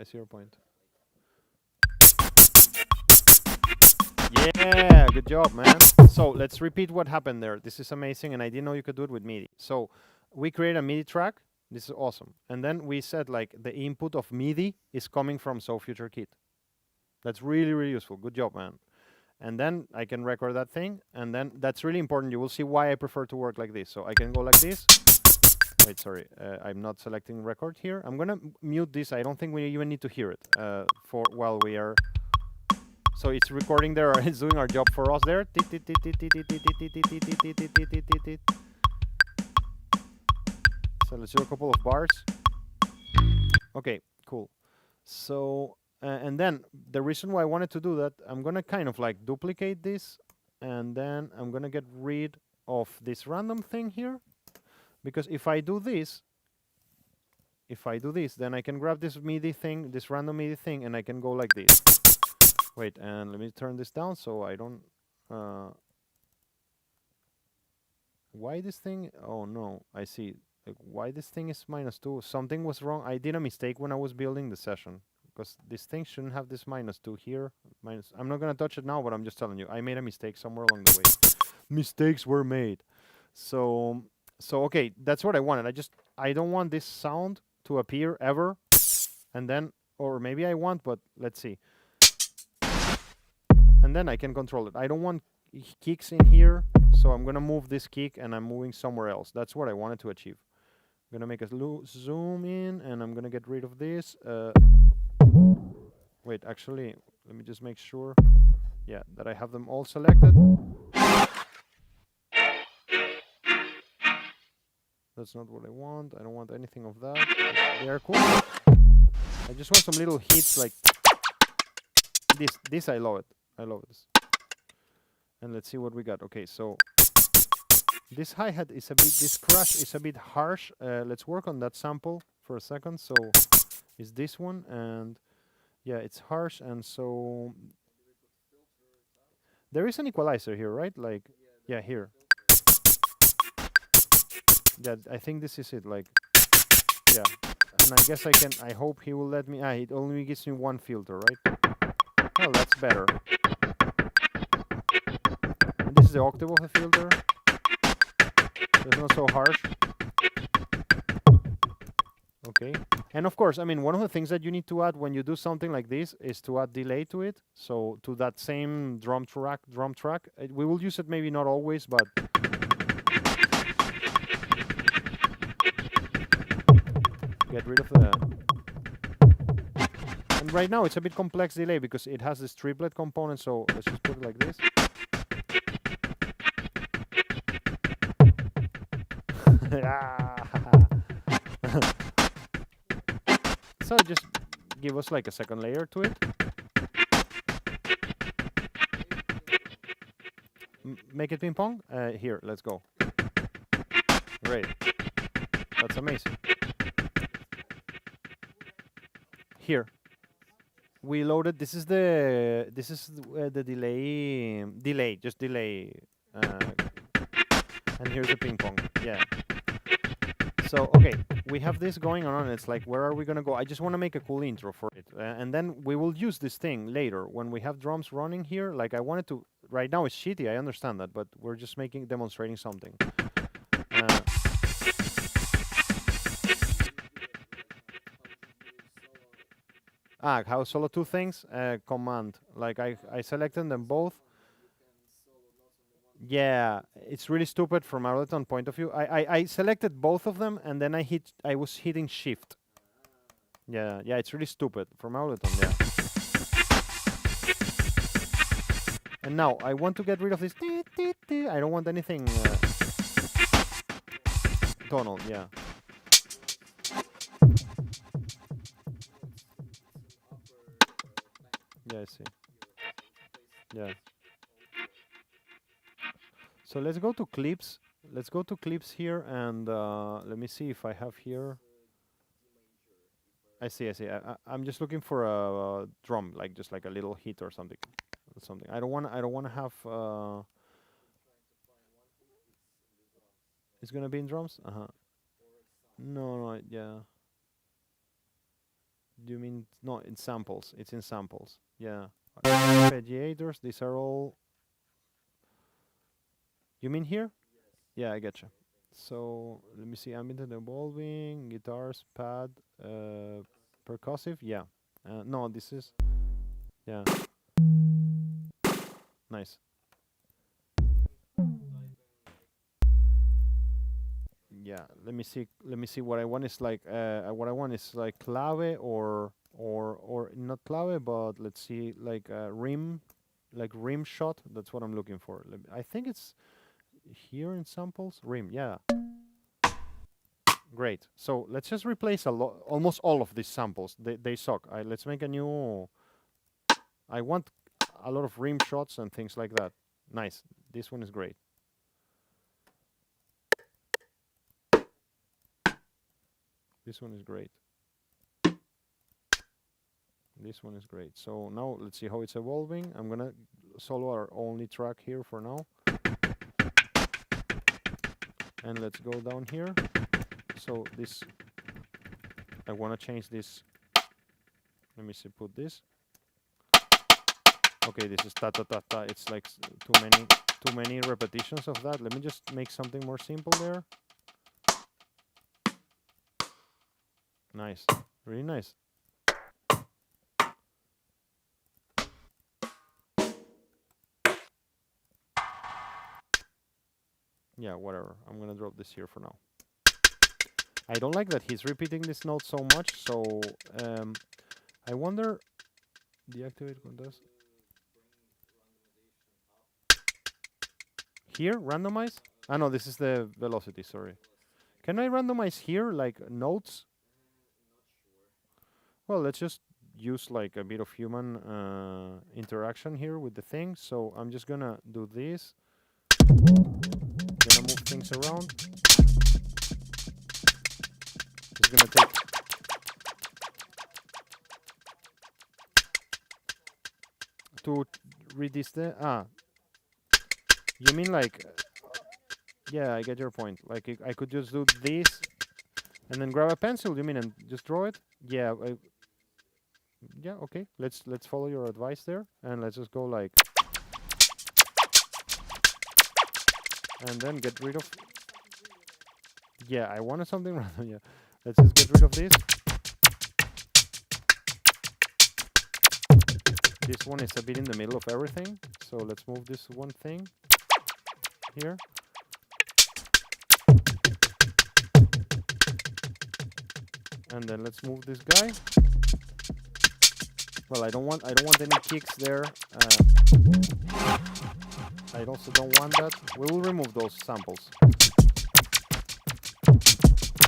Yeah, good job, man. So let's repeat what happened there. This is amazing, and I didn't know you could do it with MIDI. So we create a MIDI track. This is awesome. And then we said like the input of MIDI is coming from So Future Kit. That's really, really useful. Good job, man. And then I can record that thing, and then that's really important. You will see why I prefer to work like this. So I can go like this. Wait, sorry, I'm not selecting record here. I'm gonna mute this. I don't think we even need to hear it for while we are. So it's recording there. It's doing our job for us there. So let's do a couple of bars. Okay, cool. So. And then the reason why I wanted to do that, I'm gonna kind of like duplicate this, and then I'm gonna get rid of this random thing here, because if I do this, then I can grab this MIDI thing, this random MIDI thing, and I can go like this. Wait, and let me turn this down so I don't. Why this thing? Oh no, I see. Like, why this thing is -2? Something was wrong. I did a mistake when I was building the session. Because this thing shouldn't have this -2 here. I'm not gonna touch it now, but I'm just telling you, I made a mistake somewhere along the way. Mistakes were made. So okay, that's what I wanted. I don't want this sound to appear ever, and then, or maybe I want, but let's see. And then I can control it. I don't want kicks in here, so I'm gonna move this kick, and I'm moving somewhere else. That's what I wanted to achieve. I'm gonna make a zoom in, and I'm gonna get rid of this. Wait, actually, let me just make sure, yeah, that I have them all selected. That's not what I want. I don't want anything of that. They are cool. I just want some little hits like this. This I love it. I love this. And let's see what we got. Okay, so this hi-hat is a bit, this crash is a bit harsh. Let's work on that sample for a second. So it's this one, and yeah, it's harsh, and so there is an equalizer here, right? Like, yeah, here. Yeah, I think this is it. Like, yeah, and I guess I hope he will let me. It only gives me one filter, right? Well, that's better. And this is the octave of the filter. It's not so harsh. Okay, and of course, I mean, one of the things that you need to add when you do something like this is to add delay to it. So to that same drum track, we will use it maybe not always, but get rid of the. And right now it's a bit complex delay because it has this triplet component. So let's just put it like this. So just give us like a second layer to it. Make it ping pong? Here, let's go. Great. That's amazing. Here. We loaded, this is the delay, just delay. And here's the ping pong, yeah. So, okay, we have this going on. It's like, where are we gonna go? I just wanna make a cool intro for it. And then we will use this thing later when we have drums running here. Like I wanted to, right now it's shitty, I understand that, but we're just demonstrating something. How solo two things? Command. Like I selected them both. Yeah, it's really stupid from Ableton point of view. I selected both of them and then I was hitting shift. Yeah, it's really stupid from Ableton, yeah. And now I want to get rid of this. I don't want anything tonal, yeah. Yeah, I see. Yeah. So let's go to clips. Let's go to clips here and let me see if I have here. I see. I'm just looking for a drum, like just like a little hit or something. I don't want to have. It's gonna be in drums. No, yeah. Do you mean no? In samples. It's in samples. Yeah. Arpeggiators. These are all. You mean here? Yeah, I getcha. So let me see. Ambient and evolving, guitars, pad, percussive. Yeah. No, this is. Yeah. Nice. Yeah. Let me see. What I want is like. What I want is like clave or not clave, but let's see, like rim shot. That's what I'm looking for. I think it's. Here in samples, rim, yeah. Great. So let's just replace almost all of these samples. They suck. Let's make a new. I want a lot of rim shots and things like that. Nice. This one is great. This one is great. This one is great. So now let's see how it's evolving. I'm gonna solo our only track here for now. And let's go down here. So this, I want to change this. Let me see, put this. Okay, this is ta ta ta ta. It's like too many repetitions of that. Let me just make something more simple there. Nice, really nice. Yeah, whatever. I'm gonna drop this here for now. I don't like that he's repeating this note so much, so I wonder. Deactivate context. Here, randomize? Ah, no, this is the velocity, sorry. Can I randomize here, like notes? Well, let's just use like a bit of human interaction here with the thing. So I'm just gonna do this. Gonna move things around. It's gonna take. To read this there. You mean like? Yeah, I get your point. Like I could just do this, and then grab a pencil. You mean and just draw it? Yeah. Yeah. Okay. Let's follow your advice there, and let's just go like. And then get rid of. Yeah, I wanted something random. Yeah, let's just get rid of this. This one is a bit in the middle of everything, so let's move this one thing here. And then let's move this guy. Well, I don't want any kicks there. I also don't want that. We will remove those samples.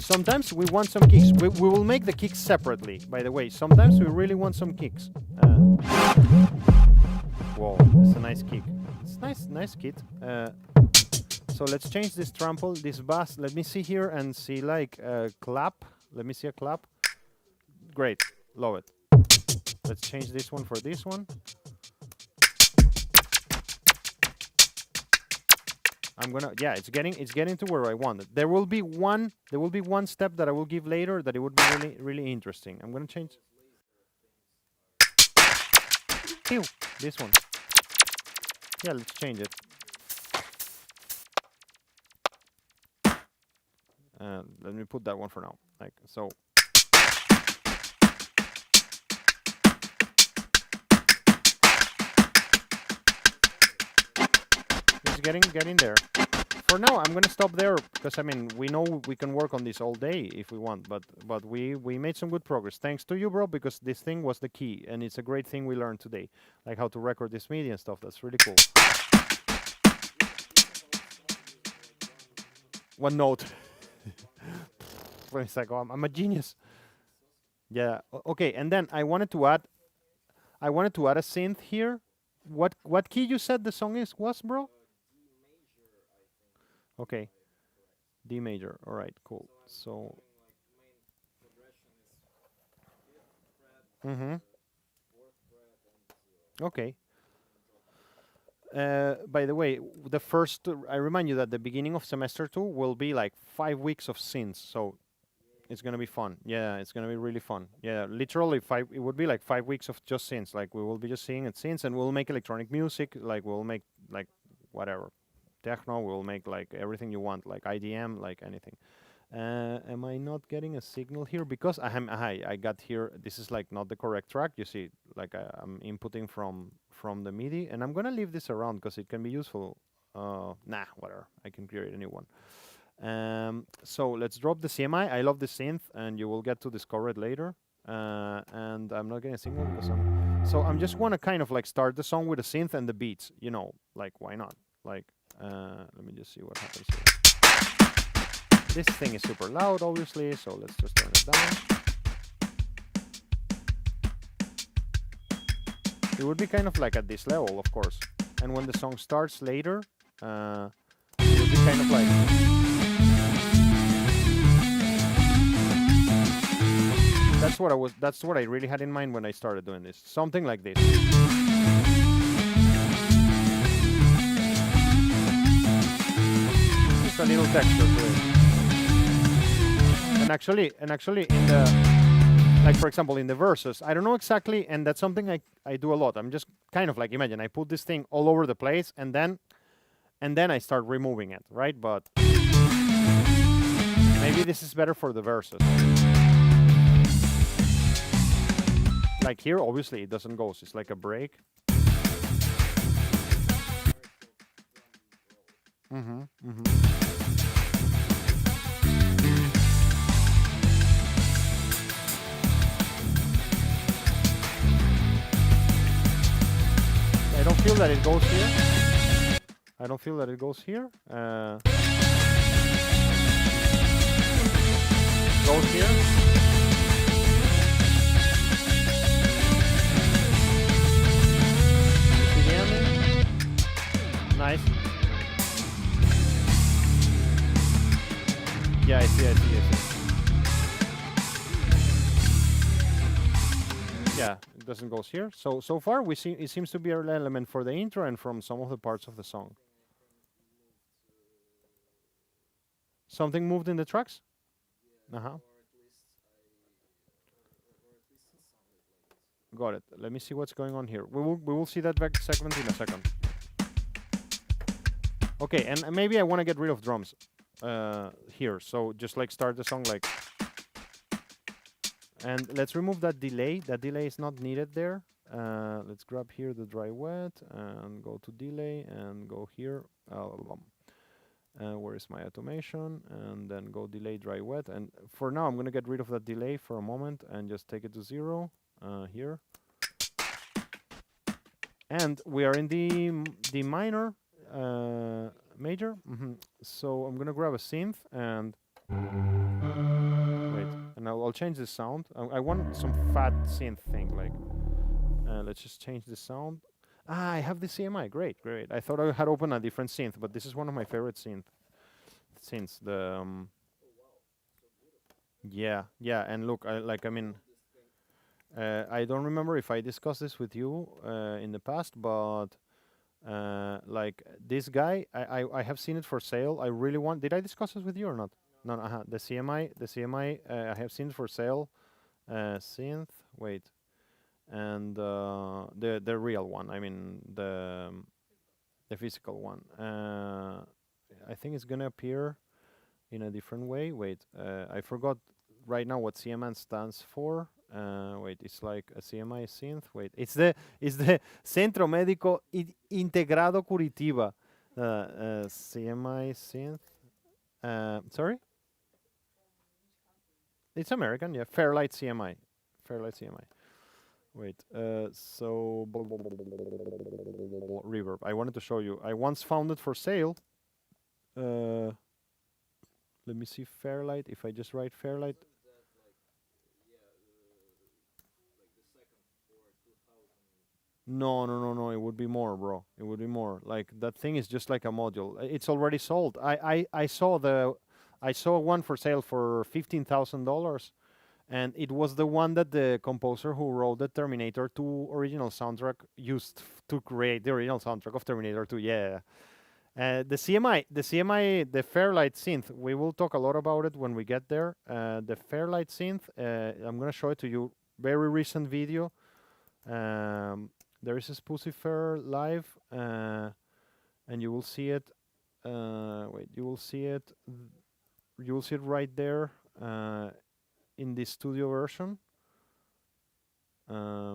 Sometimes we want some kicks. We will make the kicks separately, by the way. Sometimes we really want some kicks. Whoa, it's a nice kick. It's nice kit. So let's change this trample, this bass. Let me see here and see like a clap. Let me see a clap. Great, love it. Let's change this one for this one. I'm gonna, yeah, it's getting to where I want it. There will be one step that I will give later that it would be really interesting. I'm gonna change. Ew, this one. Yeah, let's change it. Let me put that one for now. Like so. It's getting there. For now, I'm gonna stop there because I mean we know we can work on this all day if we want, but we made some good progress thanks to you, bro, because this thing was the key, and it's a great thing we learned today, like how to record this MIDI and stuff. That's really cool. One note. It's like, oh, I'm a genius. Yeah. Okay. And then I wanted to add a synth here. What key you said the song was, bro? Okay. D major. All right. Cool. So. Okay. By the way, I remind you that the beginning of semester 2 will be like 5 weeks of synths, so it's gonna be fun. Yeah, it's gonna be really fun. Yeah, literally it would be like 5 weeks of just synths. Like we will be just singing at synths, and we'll make electronic music. Like we'll make like whatever, techno. We'll make like everything you want, like IDM, like anything. Am I not getting a signal here? Because I got here. This is like not the correct track. You see, like I'm inputting from the MIDI, and I'm gonna leave this around because it can be useful. Nah, whatever. I can create a new one. So let's drop the CMI. I love the synth, and you will get to discover it later. And I'm not getting a signal because I'm just want to kind of like start the song with a synth and the beats. You know, like why not? Like let me just see what happens here. This thing is super loud, obviously, so let's just turn it down. It would be kind of like at this level, of course. And when the song starts later, it would be kind of like... That's what I really had in mind when I started doing this. Something like this. Just a little texture to it. And actually in the, like for example in the verses, I don't know exactly, and that's something I do a lot. I'm just kind of like, imagine I put this thing all over the place and then I start removing it, right? But maybe this is better for the verses. Like here, obviously it doesn't go, so it's like a break. I don't feel that it goes here. I don't feel that it goes here. Goes here. You see the ending? Nice. Yeah, I see. Yeah, it doesn't go here. So far we see it seems to be an element for the intro and from some of the parts of the song. Something moved in the tracks? Got it. Let me see what's going on here. We will see that segment in a second. Okay, and maybe I want to get rid of drums here. So just like start the song like. And let's remove that delay. That delay is not needed there. Let's grab here the dry wet and go to delay and go here. Where is my automation? And then go delay dry wet. And for now, I'm going to get rid of that delay for a moment and just take it to 0 here. And we are in the minor major. So I'm going to grab a synth and and I'll change the sound. I want some fat synth thing, like, let's just change the sound. Ah, I have the CMI, great, great. I thought I had opened a different synth, but this is one of my favorite synths, the, yeah, and look, I mean, I don't remember if I discussed this with you in the past, but like this guy, I have seen it for sale. I really want. Did I discuss this with you or not? No. The CMI. I have seen it for sale. Synth. Wait, and the real one. I mean the physical one. I think it's gonna appear in a different way. Wait, I forgot right now what CMN stands for. Wait, it's like a CMI synth. Wait, it's the Centro Médico Integrado Curitiba. CMI synth. Sorry? It's American, yeah. Fairlight CMI. Wait, so reverb. I wanted to show you. I once found it for sale. Let me see Fairlight. If I just write Fairlight. No. It would be more, bro. It would be more. Like that thing is just like a module. It's already sold. I saw one for sale for $15,000, and it was the one that the composer who wrote the Terminator 2 original soundtrack used to create the original soundtrack of Terminator 2. Yeah. The CMI, the Fairlight synth. We will talk a lot about it when we get there. The Fairlight synth. I'm gonna show it to you. Very recent video. There is a Pussifer live, and you will see it. Wait, you will see it. You will see it right there in the studio version.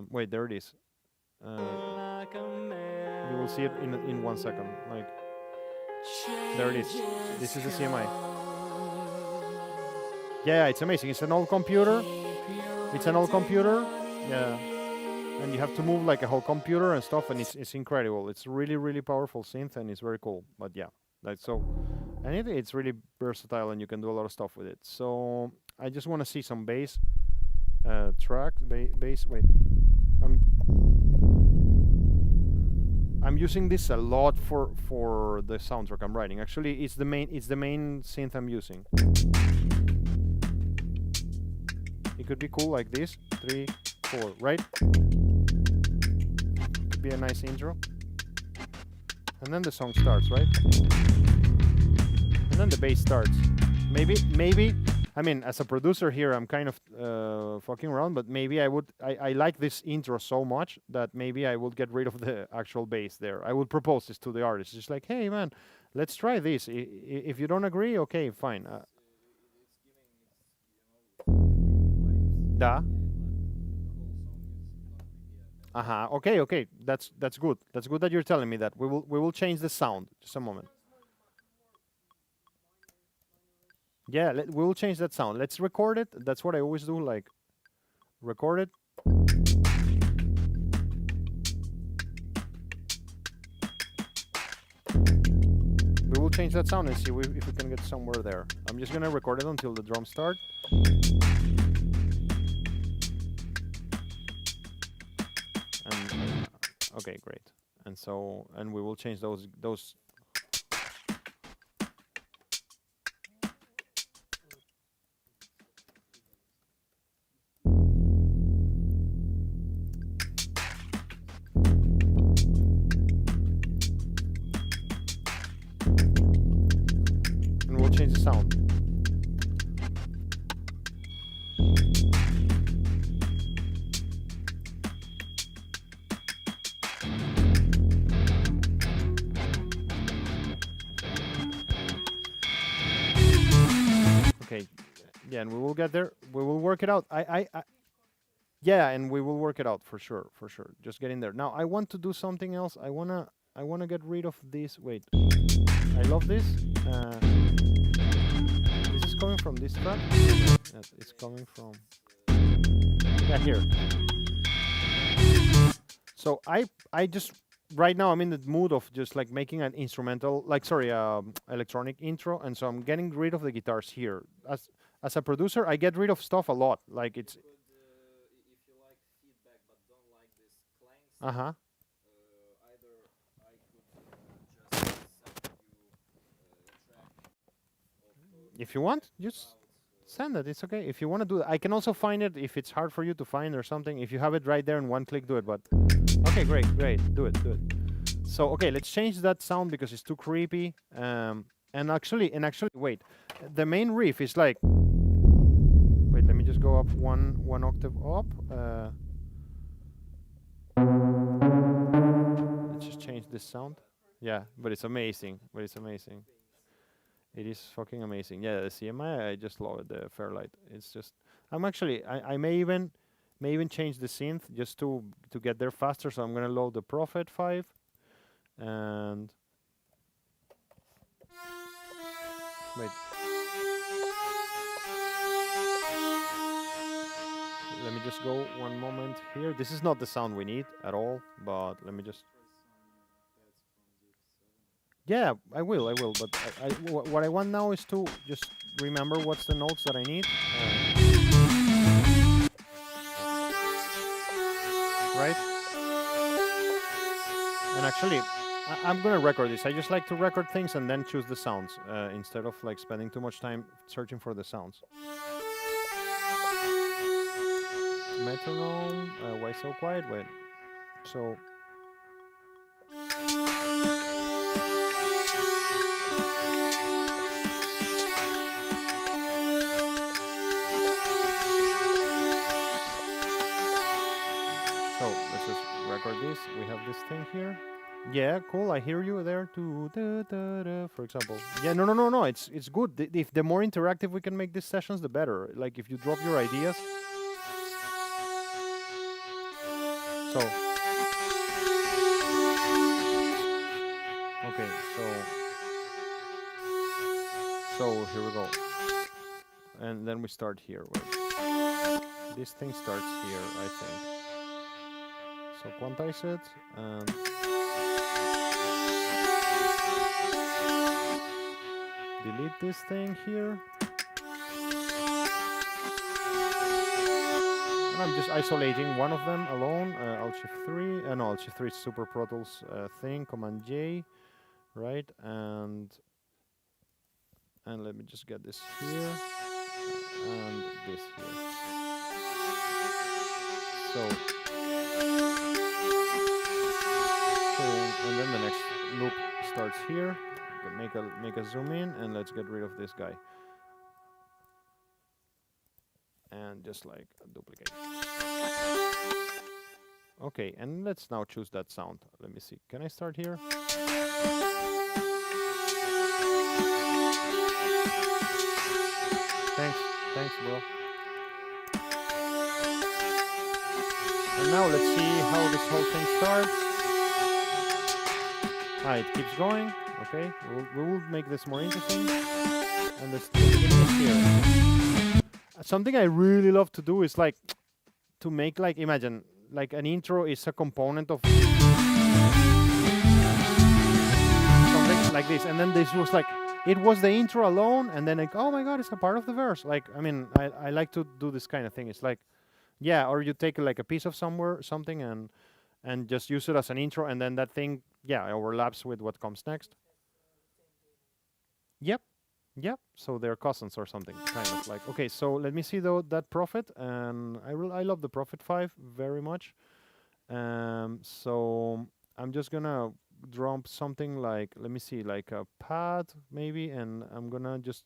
Wait, there it is. You will see it in 1 second. Like, there it is. This is the CMI. Yeah, it's amazing. It's an old computer. Yeah. And you have to move like a whole computer and stuff, and it's incredible. It's really powerful synth, and it's very cool. But yeah, like so, and it's really versatile, and you can do a lot of stuff with it. So I just want to see some bass track, bass. Wait, I'm using this a lot for the soundtrack I'm writing. Actually, it's the main synth I'm using. It could be cool like this, 3, 4, right? Be a nice intro, and then the song starts, right? And then the bass starts. Maybe I mean, as a producer here, I'm kind of fucking around, but maybe I like this intro so much that maybe I would get rid of the actual bass there. I would propose this to the artist, just like, hey man, let's try this. If you don't agree, okay, fine. Da. Okay. That's good. That's good that you're telling me that. We will change the sound. Just a moment. Yeah, we will change that sound. Let's record it. That's what I always do. Like, record it. We will change that sound and see if we can get somewhere there. I'm just gonna record it until the drums start. Okay, great. And we will change those. And we'll change the sound. Okay, yeah, and we will get there. We will work it out. Yeah, and we will work it out for sure. Just get in there. Now I want to do something else. I wanna get rid of this. Wait, I love this. This is coming from this track. Yes, it's coming from. Yeah, here. So I just right now I'm in the mood of just like making an instrumental, like electronic intro, and so I'm getting rid of the guitars here. as a producer, I get rid of stuff a lot. Like it's. Could, if you like feedback but don't like this clang Uh huh. either I could just send you a track of If you want, just send it. It's okay. If you want to do that, I can also find it if it's hard for you to find or something. If you have it right there in one click, do it. But okay, great. Do it. So okay, let's change that sound because it's too creepy. And actually, wait. The main riff is like. Wait, let me just go up one octave up. Let's just change this sound. Yeah, but it's amazing. It is fucking amazing. Yeah, the CMI, I just love it, the Fairlight. It's just, I may even change the synth just to get there faster. So I'm gonna load the Prophet 5 and wait. Let me just go one moment here. This is not the sound we need at all, but let me just. Yeah, I will. But what I want now is to just remember what's the notes that I need. Right? And actually, I'm gonna record this. I just like to record things and then choose the sounds instead of like spending too much time searching for the sounds. Metronome. Why so quiet? Wait. So. Let's just record this. We have this thing here. Yeah, cool. I hear you there. For example. Yeah, no. It's good. If the more interactive we can make these sessions, the better. Like if you drop your ideas. So. Okay, so here we go. And then we start here. Wait. This thing starts here, I think. So quantize it and delete this thing here. And I'm just isolating one of them alone. Alt-Shift-3. No, Alt-Shift-3 is Super Pro Tools thing. Command J, right? And let me just get this here and this here. So. And then the next loop starts here. Make a zoom in and let's get rid of this guy. And just like duplicate. Okay, and let's now choose that sound. Let me see. Can I start here? Thanks, bro. And now let's see how this whole thing starts. It keeps going. Okay, we will make this more interesting. And let's begin here. Something I really love to do is like to make like imagine like an intro is a component of something like this, and then this was like it was the intro alone, and then like oh my god, it's a part of the verse. Like I mean, I like to do this kind of thing. It's like yeah, or you take like a piece of something and just use it as an intro, and then that thing overlaps with what comes next. Yep. So they're cousins or something, kind of like. Okay, so let me see though that Prophet, and I love the Prophet 5 very much. So I'm just gonna drop something like let me see, like a pad maybe, and I'm gonna just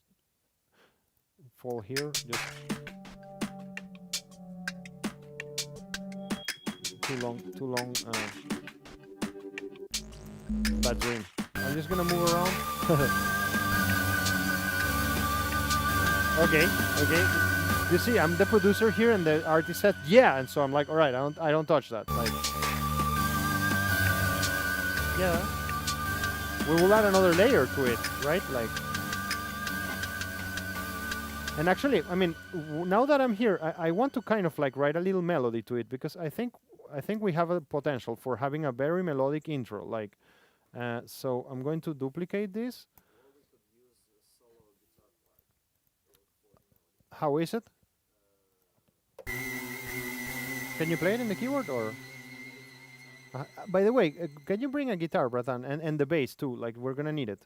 fall here. Just too long. Bad dream. I'm just gonna move around. Okay. You see, I'm the producer here, and the artist said yeah, and so I'm like, all right, I don't touch that. Like, yeah, we will add another layer to it, right? Like, and actually, I mean, now that I'm here, I want to kind of like write a little melody to it because I think we have a potential for having a very melodic intro. Like, so I'm going to duplicate this. How is it? Can you play it in the keyboard or? By the way, can you bring a guitar, Bratan, and the bass too? Like we're gonna need it.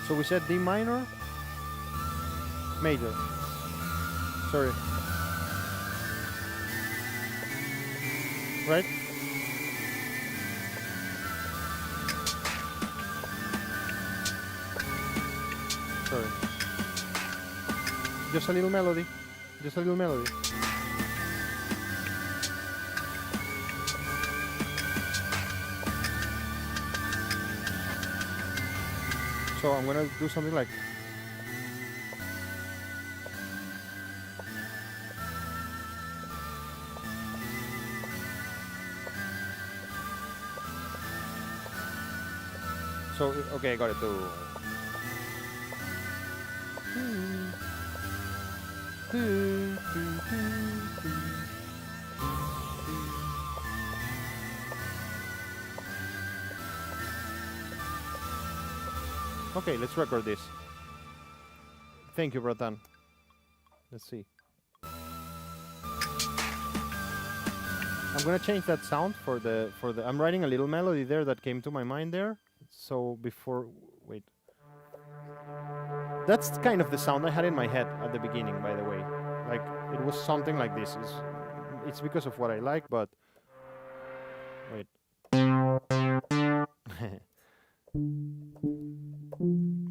So we said D minor, major. Sorry. Right? Sorry. Just a little melody. Just a little melody. So I'm gonna do something like. So okay, I got it too. Okay, let's record this. Thank you, Bratan. Let's see. I'm gonna change that sound for the I'm writing a little melody there that came to my mind there. So before wait. That's kind of the sound I had in my head at the beginning, by the way. Like it was something like this. It's because of what I like, but wait.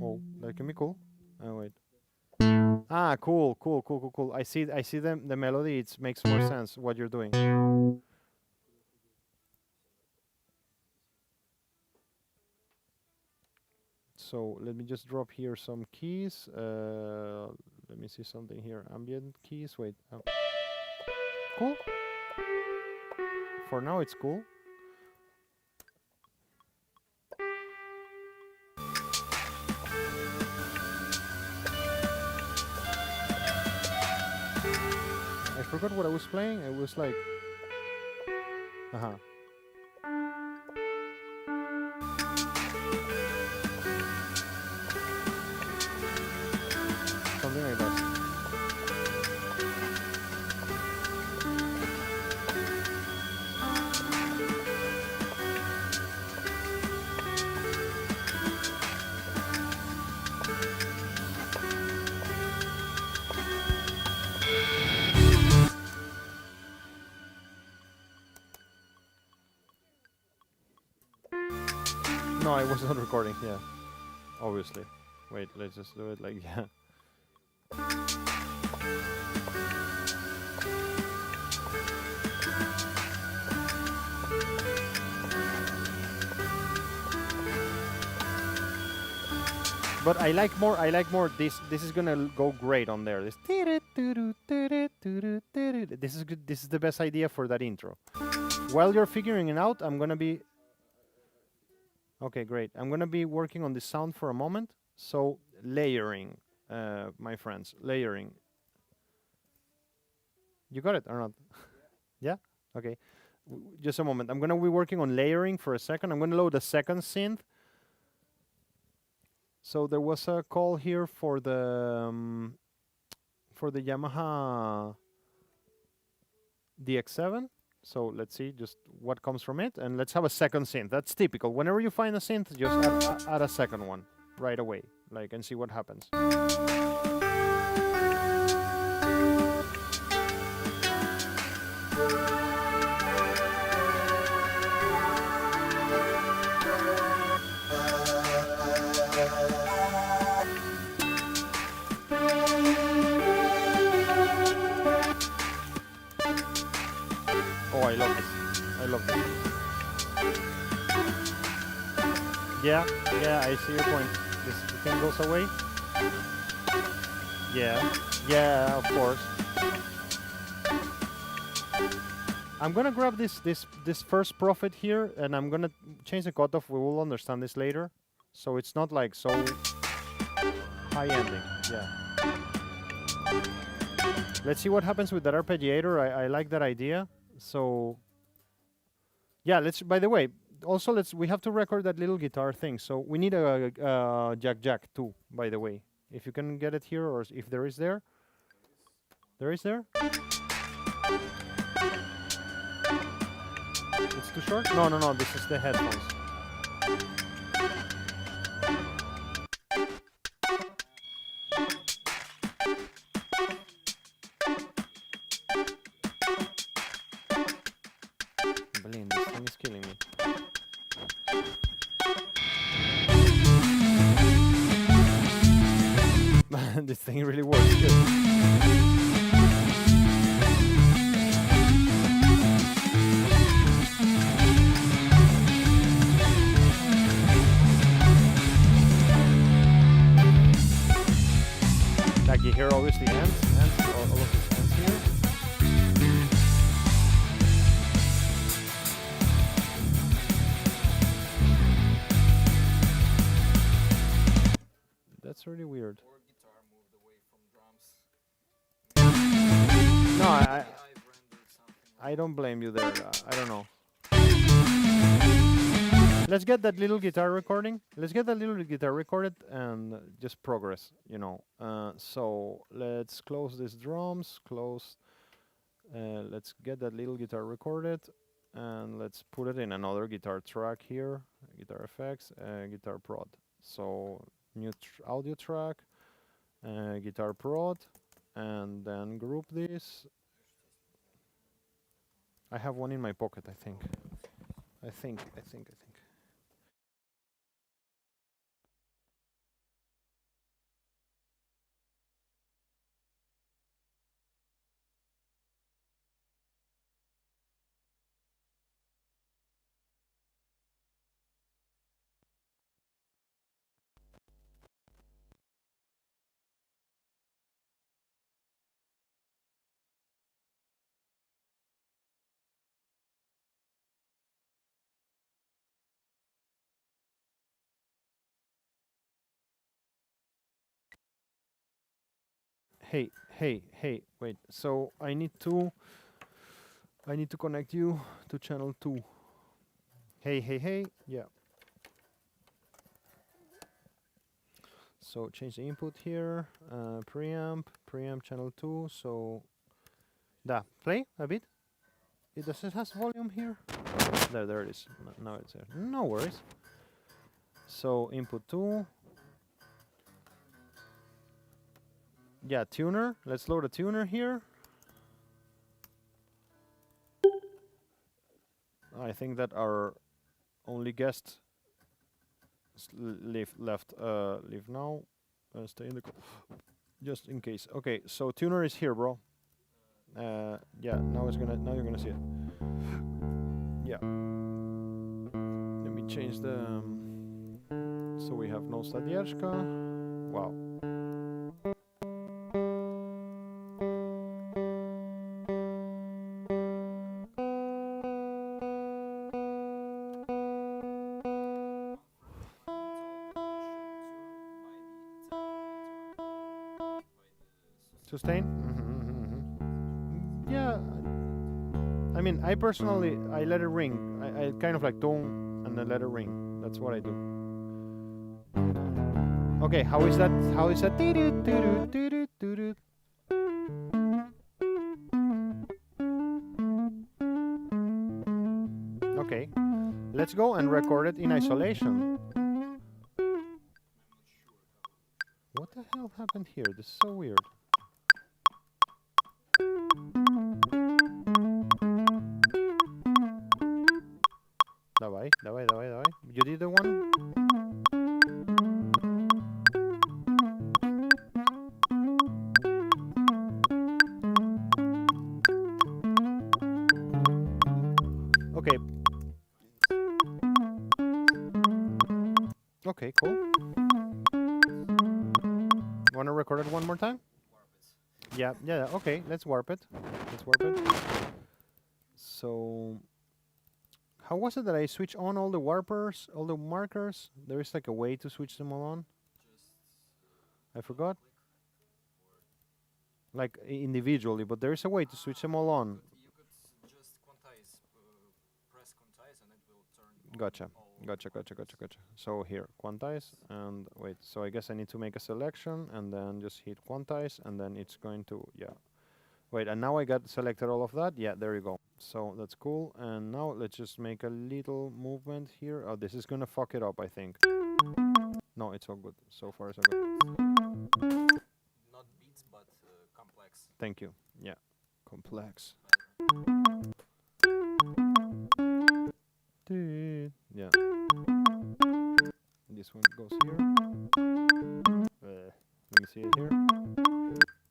Oh, that can be cool. Oh wait. Ah, cool. I see the melody. It makes more sense what you're doing. So let me just drop here some keys. Let me see something here. Ambient keys. Wait. Cool. For now, it's cool. I forgot what I was playing. It was like. Something like that. No, I was not recording, yeah. Obviously. Wait, let's just do it like, yeah. But I like more this is gonna go great on there. This is good. This is the best idea for that intro. While you're figuring it out, I'm gonna be okay, great. I'm gonna be working on the sound for a moment. So layering, my friends, layering. You got it or not? Yeah? Okay. Just a moment. I'm gonna be working on layering for a second. I'm gonna load a second synth. So there was a call here for the Yamaha DX7. So let's see just what comes from it, and let's have a second synth. That's typical. Whenever you find a synth, just add a second one right away, like, and see what happens. Oh, I love this. I love this. Yeah, I see your point. This thing goes away. Yeah, of course. I'm gonna grab this first profit here, and I'm gonna change the cutoff. We will understand this later, so it's not like so high ending. Yeah. Let's see what happens with that arpeggiator. I like that idea. So, yeah, by the way, Also, we have to record that little guitar thing. So we need a jack too. By the way, if you can get it here, or if there is there. There is there. It's too short. No. This is the headphones. Блин, this thing is killing me. This thing really works good. Like you hear obviously ants, all of these ants here. That's really weird. Or guitar moved away from drums. No, Maybe I've rendered something I don't blame you there. I don't know. Let's get that little guitar recording. Let's get that little guitar recorded and just progress, you know. So let's close these drums. Let's get that little guitar recorded, and let's put it in another guitar track here. Guitar effects, guitar prod. So new audio track, guitar prod, and then group this. I have one in my pocket, I think. I think. Hey, wait. So I need to connect you to channel 2. Hey, yeah. So change the input here, preamp channel 2, so play a bit. It has volume here. There it is. Now it's there. No worries. So input 2. Yeah, tuner. Let's load a tuner here. I think that our only guest leave now. Stay in the just in case. Okay, so tuner is here, bro. Yeah, now you're gonna see it. Yeah. Let me change the so we have no Stadieczka. Wow. Sustain? Yeah. I mean, I personally, I let it ring. I kind of like tone and then let it ring. That's what I do. Okay, how is that? Okay, let's go and record it in isolation. What the hell happened here? This is so weird. Давай. You did the one? Okay. Okay, cool. Wanna record it one more time? Yeah, okay, let's warp it. So how was it that I switch on all the warpers, all the markers? There is like a way to switch them all on. I forgot. Like individually, but there is a way to switch them all on. You could just quantize, press quantize, Gotcha. Gotcha. So here, quantize, and wait. So I guess I need to make a selection, and then just hit quantize, and then it's going to, yeah. Wait, and now I got selected all of that. Yeah, there you go. So that's cool. And now let's just make a little movement here. Oh, this is gonna fuck it up, I think. No, it's all good. So far, so good. Not beats, but complex. Thank you. Yeah, complex. Yeah. This one goes here. Let me see it here.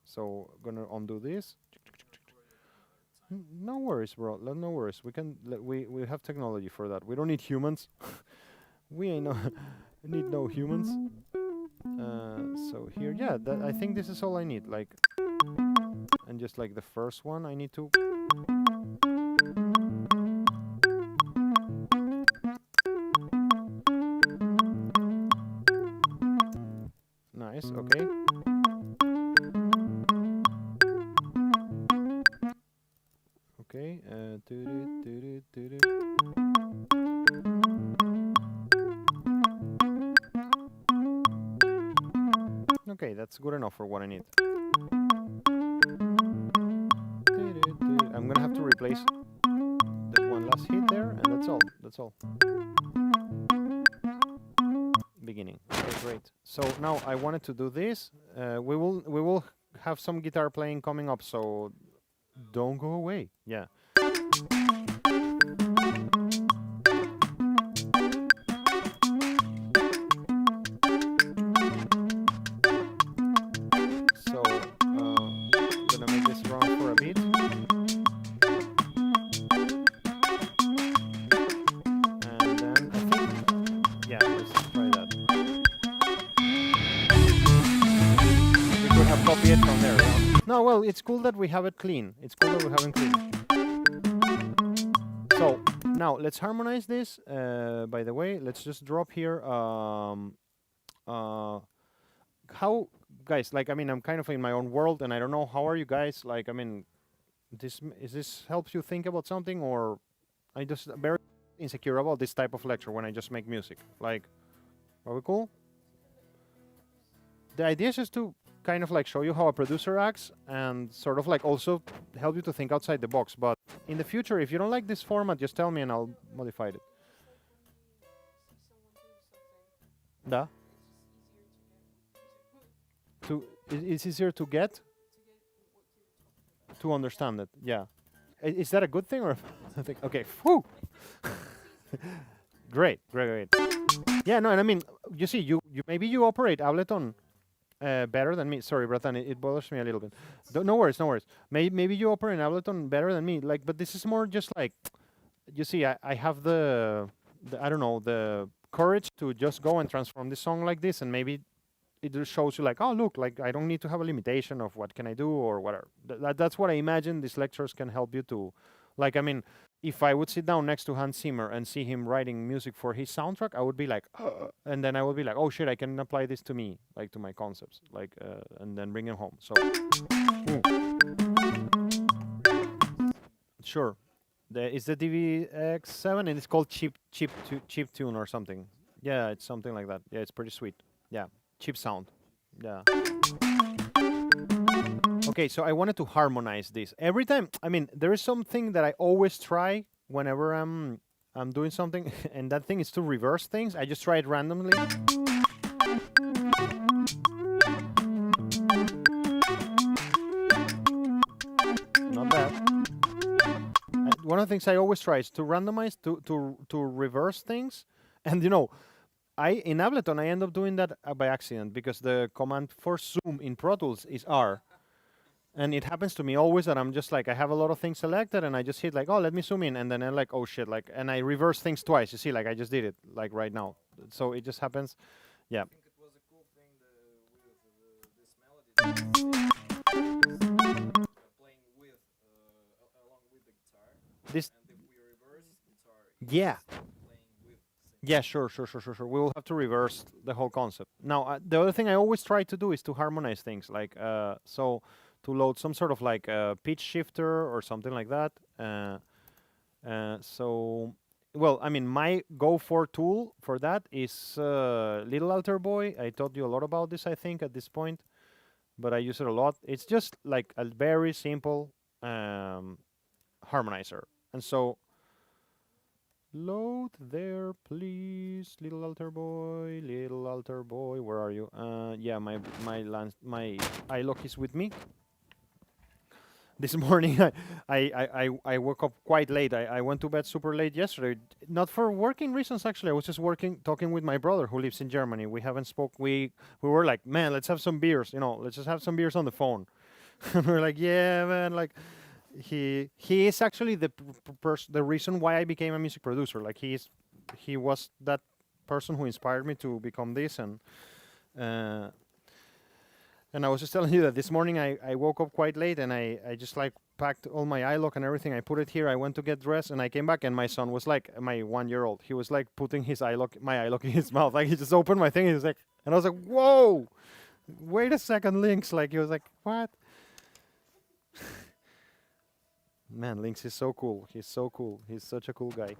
So gonna undo this. No worries, bro. No worries. We can. We have technology for that. We don't need humans. We ain't no need no humans. So here, yeah. I think this is all I need. Like, and just like the first one, I need to. Nice. Okay. Okay. Okay, that's good enough for what I need. I'm gonna have to replace the one last hit there, and that's all. That's all. Beginning. Okay, great. So now I wanted to do this. We will have some guitar playing coming up, so don't go away. Yeah. So I'm gonna make this run for a bit. And then I think, yeah, let's try that. We could have copied it from there. Yeah. No, well, it's cool that we have it clean. It's cool that we have it clean. So now let's harmonize this. By the way, let's just drop here. How, guys? Like, I mean, I'm kind of in my own world, and I don't know how are you guys. Like, I mean, this helps you think about something, or I just very insecure about this type of lecture when I just make music. Like, are we cool? The idea is just to kind of like show you how a producer acts and sort of like also help you to think outside the box. But in the future, if you don't like this format, just tell me and I'll modify it. Da? It's easier to get? To understand it, yeah. Is that a good thing or something? Okay, whew! Great. Yeah, no, and I mean, you see, you maybe you operate Ableton better than me. Sorry, Bratan, it bothers me a little bit. No worries. Maybe you operate Ableton better than me. Like, but this is more just like, you see, I have the I don't know, the courage to just go and transform this song like this, and maybe it just shows you like, oh look, like I don't need to have a limitation of what can I do or whatever. That's what I imagine these lectures can help you to. Like, I mean, if I would sit down next to Hans Zimmer and see him writing music for his soundtrack, I would be like, and then I would be like, oh shit, I can apply this to me, like to my concepts, like, and then bring it home. So, sure, it's the DVX7, and it's called Cheap Tune or something. Yeah, it's something like that. Yeah, it's pretty sweet. Yeah, cheap sound. Yeah. Okay, so I wanted to harmonize this. Every time, I mean, there is something that I always try whenever I'm doing something, and that thing is to reverse things. I just try it randomly. Not bad. One of the things I always try is to randomize, to reverse things, and you know, in Ableton I end up doing that by accident because the command for zoom in Pro Tools is R. And it happens to me always that I'm just like, I have a lot of things selected and I just hit like, oh, let me zoom in. And then I'm like, oh shit, like, and I reverse things twice. You see, like I just did it like right now. So it just happens. Yeah. I think it was a cool thing with this melody. Playing with, along with the guitar. This. And if we reverse guitar, Yeah. playing with. Yeah, sure. We will have to reverse the whole concept. Now, the other thing I always try to do is to harmonize things. Like, so to load some sort of like pitch shifter or something like that. So well, I mean, my go-for tool for that is Little Alter Boy. I told you a lot about this, I think, at this point, but I use it a lot. It's just like a very simple harmonizer. And so, load there, please, Little Alter Boy, Little Alter Boy. Where are you? Yeah, my iLock is with me. This morning, I woke up quite late. I went to bed super late yesterday. Not for working reasons, actually. I was just talking with my brother who lives in Germany. We haven't spoke. We were like, man, let's have some beers. Let's just have some beers on the phone. And we're like, yeah, man. Like, he is actually the reason why I became a music producer. Like, he was that person who inspired me to become this. And I was just telling you that this morning I woke up quite late and I just like packed all my iLock and everything. I put it here. I went to get dressed and I came back and my son was like, my 1-year-old, he was like putting my iLock in his mouth. Like he just opened my thing. He was like, and I was like, whoa, wait a second, Lynx. Like he was like, what? Man, Lynx is so cool. He's so cool. He's such a cool guy.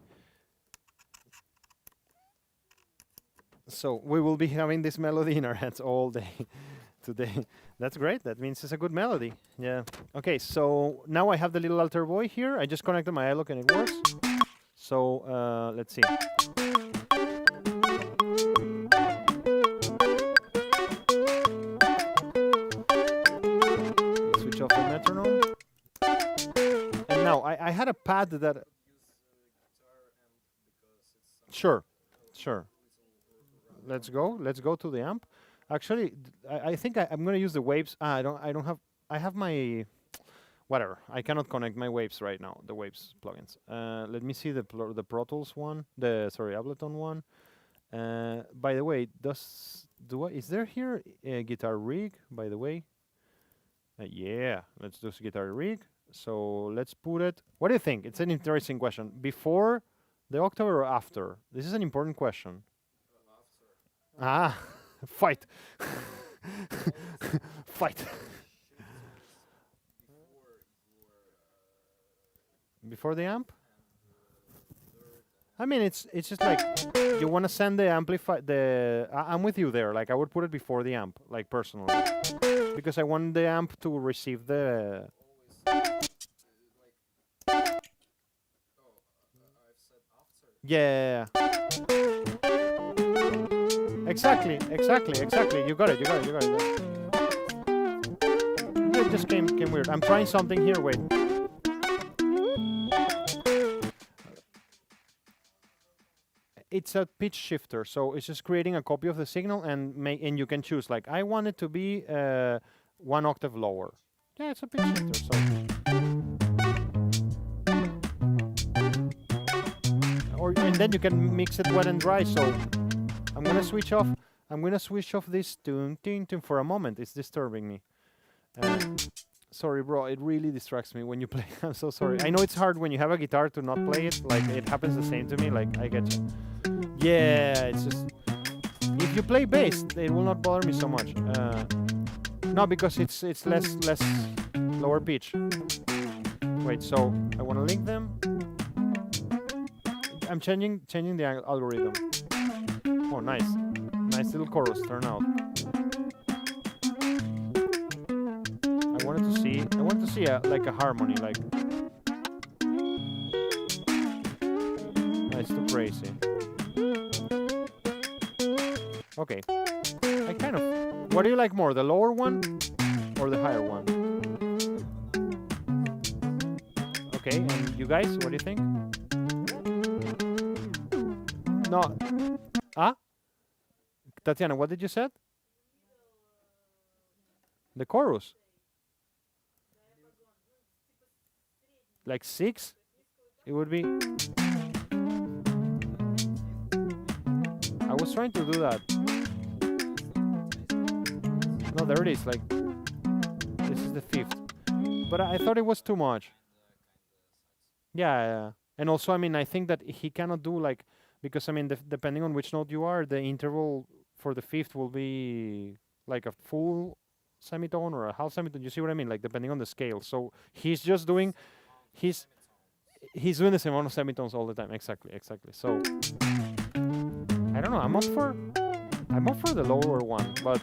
So we will be having this melody in our heads all day today. That's great. That means it's a good melody. Yeah. Okay, so now I have the Little Alter Boy here. I just connected my iLock and it works. So let's see. Switch off the metronome. And now I had a pad that. Sure. Let's go to the amp. Actually, I think I'm gonna use the waves. I don't have. I have my whatever. I cannot connect my waves right now. The waves plugins. Let me see the Pro Tools one. Ableton one. By the way, is there here a guitar rig? By the way. Yeah. Let's do guitar rig. So let's put it. What do you think? It's an interesting question. Before the October or after? This is an important question. Ah. Fight. Fight. Before the amp? I mean, it's just like you want to send the amplify. I'm with you there. Like I would put it before the amp, like personally, because I want the amp to receive the. Yeah. Exactly. You got it. It just came weird. I'm trying something here. Wait. It's a pitch shifter, so it's just creating a copy of the signal and you can choose. Like I want it to be 1 octave lower. Yeah, it's a pitch shifter. So. And then you can mix it wet and dry. So. I'm gonna switch off this tune for a moment. It's disturbing me. Sorry, bro. It really distracts me when you play. I'm so sorry. I know it's hard when you have a guitar to not play it. Like it happens the same to me. Like I get you. Yeah, it's just if you play bass, it will not bother me so much. No, because it's less lower pitch. Wait. So I want to link them. I'm changing the algorithm. Oh, nice little chorus turn out. I wanted to see like a harmony, like. No, it's too crazy. Okay, what do you like more, the lower one or the higher one? Okay, and you guys, what do you think? No. Ah? Tatiana, what did you say? The chorus? Like 6? It would be. I was trying to do that. No, there it is. Like, this is the 5th. But I thought it was too much. Yeah. And also, I mean, I think that he cannot do like, because I mean, depending on which note you are, the interval for the 5th will be like a full semitone or a half semitone. You see what I mean? Like depending on the scale. So he's just doing, he's doing the same amount of semitones all the time. Exactly. So I don't know. I'm up for the lower one, but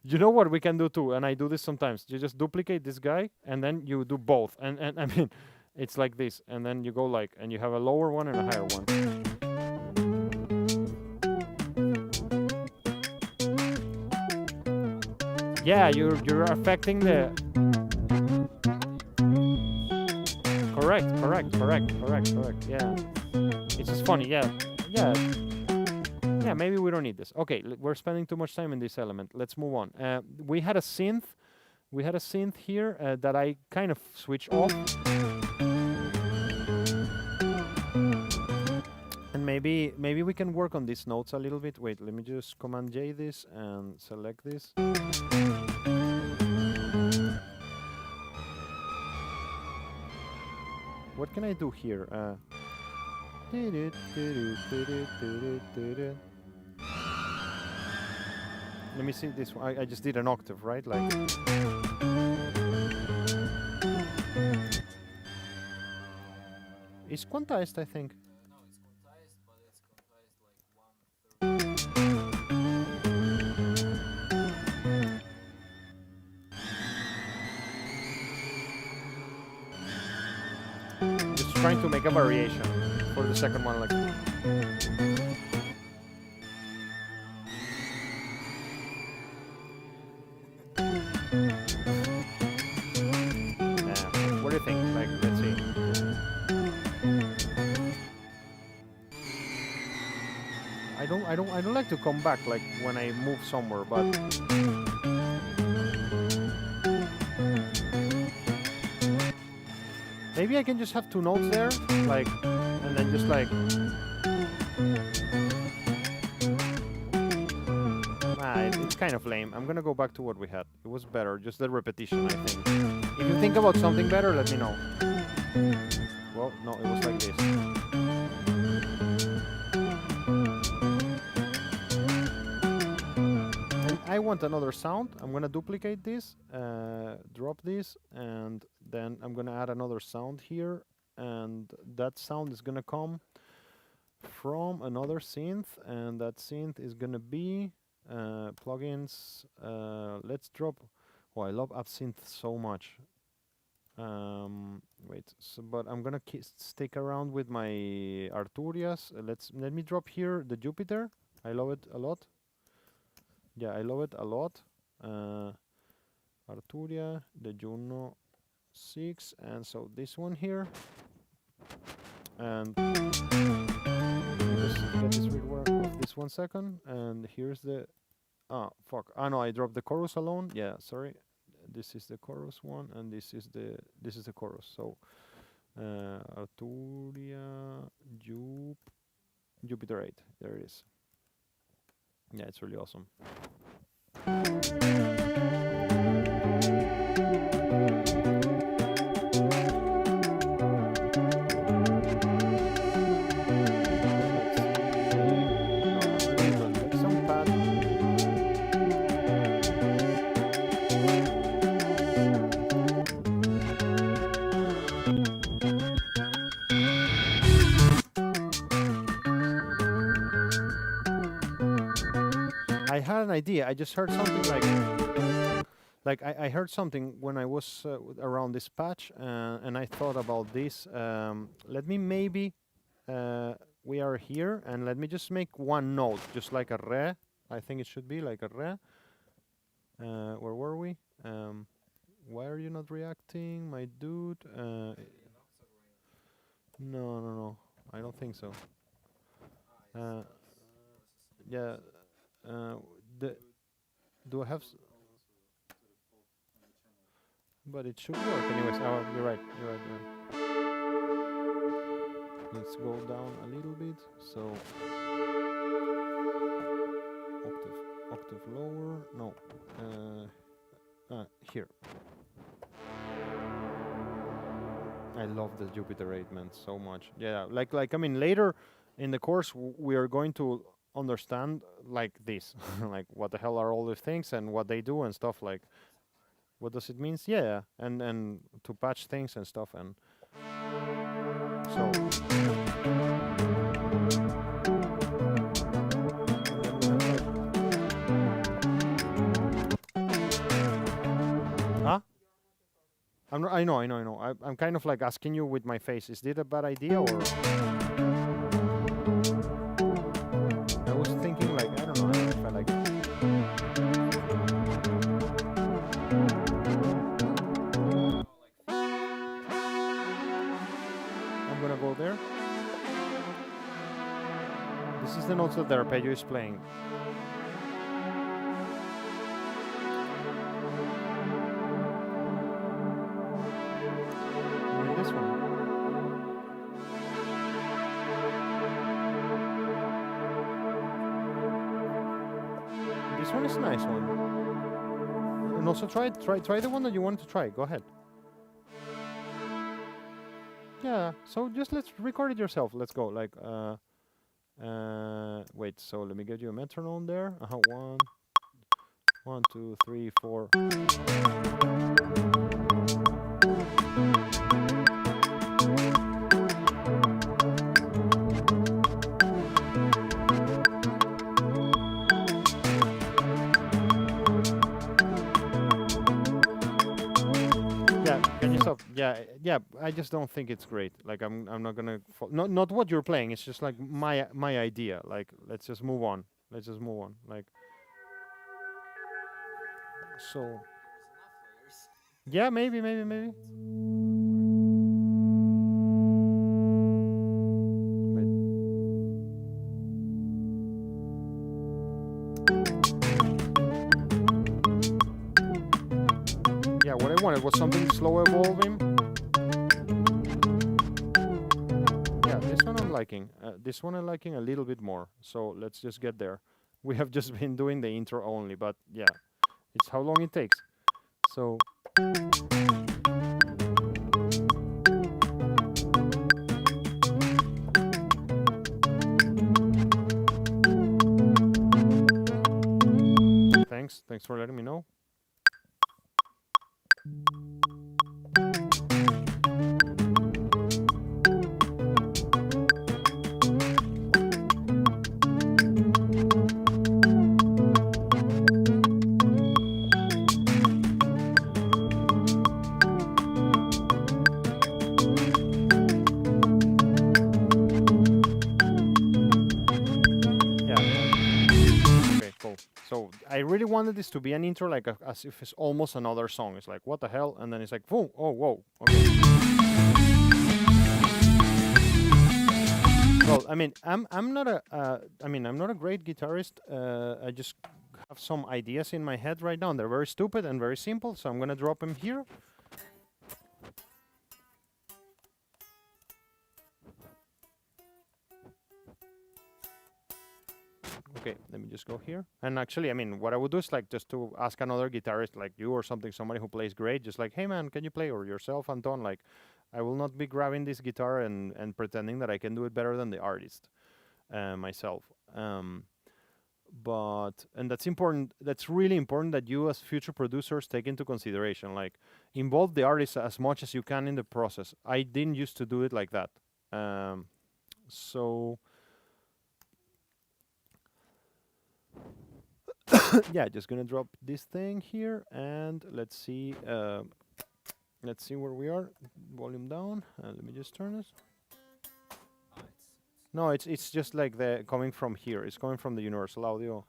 you know what we can do too, and I do this sometimes. You just duplicate this guy, and then you do both, and I mean, it's like this, and then you go like, and you have a lower one and a higher one. Yeah, you're affecting the. Correct. Yeah, it's just funny. Yeah. Maybe we don't need this. Okay, we're spending too much time in this element. Let's move on. We had a synth here that I kind of switched off. And maybe we can work on these notes a little bit. Wait, let me just Command J this and select this. What can I do here? Let me see this one. I just did an octave, right? Like. It's quantized, I think. No, it's quantized, but it's quantized like 1/3. Just trying to make a variation for the second one, like. What do you think? Like, let's see. I don't like to come back like when I move somewhere, but maybe I can just have two notes there, like, and then just like. It's kind of lame. I'm gonna go back to what we had. It was better, just the repetition, I think. If you think about something better, let me know. Well, no, it was like this. And I want another sound. I'm gonna duplicate this, drop this, and then I'm gonna add another sound here, and that sound is gonna come from another synth, and that synth is gonna be plugins. Let's drop. Oh, I love Absinthe so much. Wait, but I'm gonna stick around with my Arturias. Let me drop here the Jupiter. I love it a lot. Yeah, I love it a lot. Arturia, the Juno 6, and so this one here. And just get this rework of this 1 second. And here's the. Ah, fuck. Ah, no, I dropped the chorus alone. Yeah, sorry. This is the chorus one, and this is the chorus. So, Arturia, Jupiter 8. There it is. Yeah, it's really awesome. I had an idea. I just heard something like I heard something when I was around this patch, and I thought about this. Let me maybe we are here, and let me just make one note, just like a re. I think it should be like a re. Where were we? Why are you not reacting, my dude? No. I don't think so. Yeah. Do I have? But it should work anyways. Oh, you're right. Let's go down a little bit. So octave lower. No. Here. I love the Jupiter 8, man, so much. Yeah, like I mean, later in the course we are going to understand like this, like what the hell are all these things and what they do and stuff, like what does it mean? Yeah, and to patch things and stuff, and So. Huh? I know. I'm kind of like asking you with my face. Is this a bad idea or? I was thinking like I don't know if I like. I'm gonna go there. This is the notes that the arpeggio is playing. This one. This one is a nice one. And also try the one that you want to try. Go ahead. Yeah, so just let's record it yourself. Let's go. Like wait, so let me get you a metronome there. 1, 2, 3, 4. Yeah, I just don't think it's great. Like I'm not gonna not what you're playing. It's just like my idea. Like let's just move on. Like so. Yeah, maybe. Wait. Yeah, what I wanted was something slow evolving. Yeah, this one I'm liking. This one I'm liking a little bit more. So let's just get there. We have just been doing the intro only, but yeah, it's how long it takes. So. Thanks for letting me know. I really wanted this to be an intro, like as if it's almost another song. It's like, what the hell? And then it's like, boom, oh, whoa, okay. Well, I mean, I'm not a great guitarist. I just have some ideas in my head right now, and they're very stupid and very simple. So I'm gonna drop them here. Okay, let me just go here. And actually, I mean, what I would do is like just to ask another guitarist like you or something, somebody who plays great, just like, hey man, can you play? Or yourself, Anton, like, I will not be grabbing this guitar and pretending that I can do it better than the artist myself. But that's important. That's really important that you as future producers take into consideration, like involve the artist as much as you can in the process. I didn't used to do it like that. So yeah, just gonna drop this thing here and let's see where we are. Volume down. Let me just turn this. No, it's just like the coming from here. It's coming from the universal audio.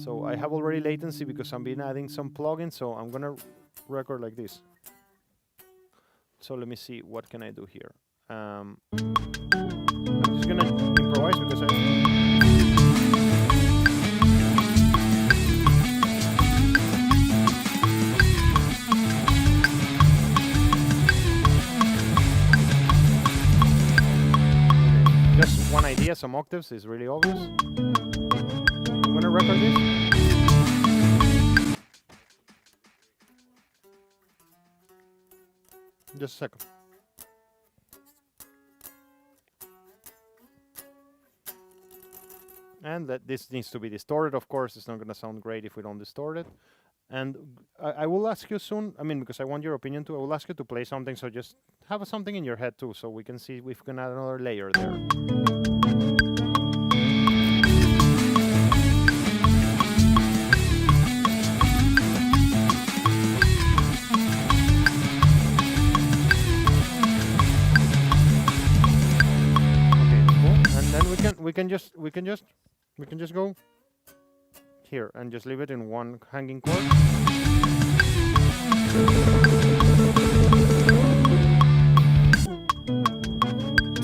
So I have already latency because I've been adding some plugins. So I'm gonna record like this. So let me see, what can I do here? I'm just gonna improvise because just one idea, some octaves is really obvious. I'm gonna record this. Just a second. And that this needs to be distorted, of course. It's not going to sound great if we don't distort it. And I will ask you soon, I mean, because I want your opinion too, I will ask you to play something, so just have something in your head too, so we can see if we can add another layer there. Okay, cool. And then we can just go here and just leave it in one hanging chord.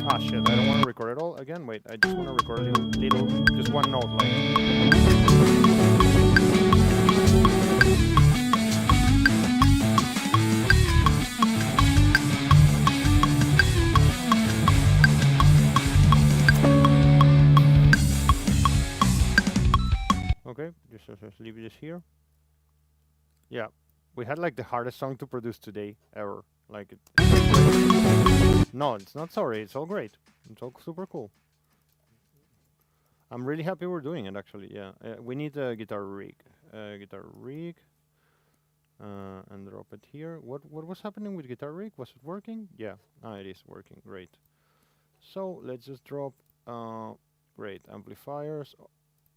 Ah shit, I don't want to record it all again. Wait, I just want to record a little, just one note like. Okay, just leave this here. Yeah, we had like the hardest song to produce today ever. Like it. No, it's not sorry. It's all great. It's all super cool. I'm really happy we're doing it actually. Yeah, we need a guitar rig. And drop it here. What was happening with guitar rig? Was it working? Yeah, it is working. Great. So let's just drop. Great amplifiers.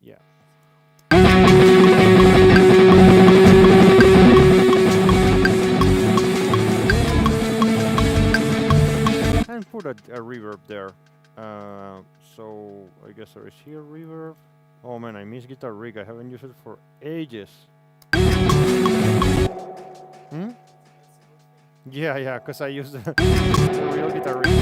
Yeah. And put a reverb there. So I guess there is here reverb. Oh man, I miss guitar rig. I haven't used it for ages. Hmm? Yeah, because I used the real guitar rig.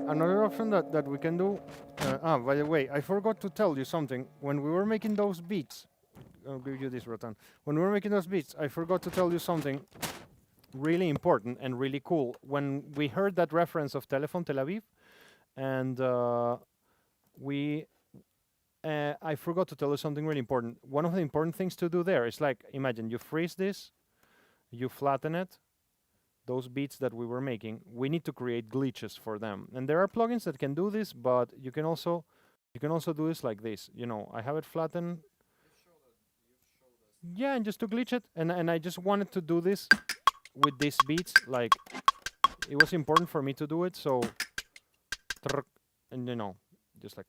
Another option that we can do. By the way, I forgot to tell you something. When we were making those beats, I'll give you this, Rotan. When we were making those beats, I forgot to tell you something really important and really cool. When we heard that reference of Telephone Tel Aviv, and I forgot to tell you something really important. One of the important things to do there is like, imagine you freeze this, you flatten it. Those beats that we were making, we need to create glitches for them. And there are plugins that can do this, but you can also do this like this. You know, I have it flattened. Yeah, and just to glitch it. And I just wanted to do this with these beats. Like, it was important for me to do it. So, and you know, just like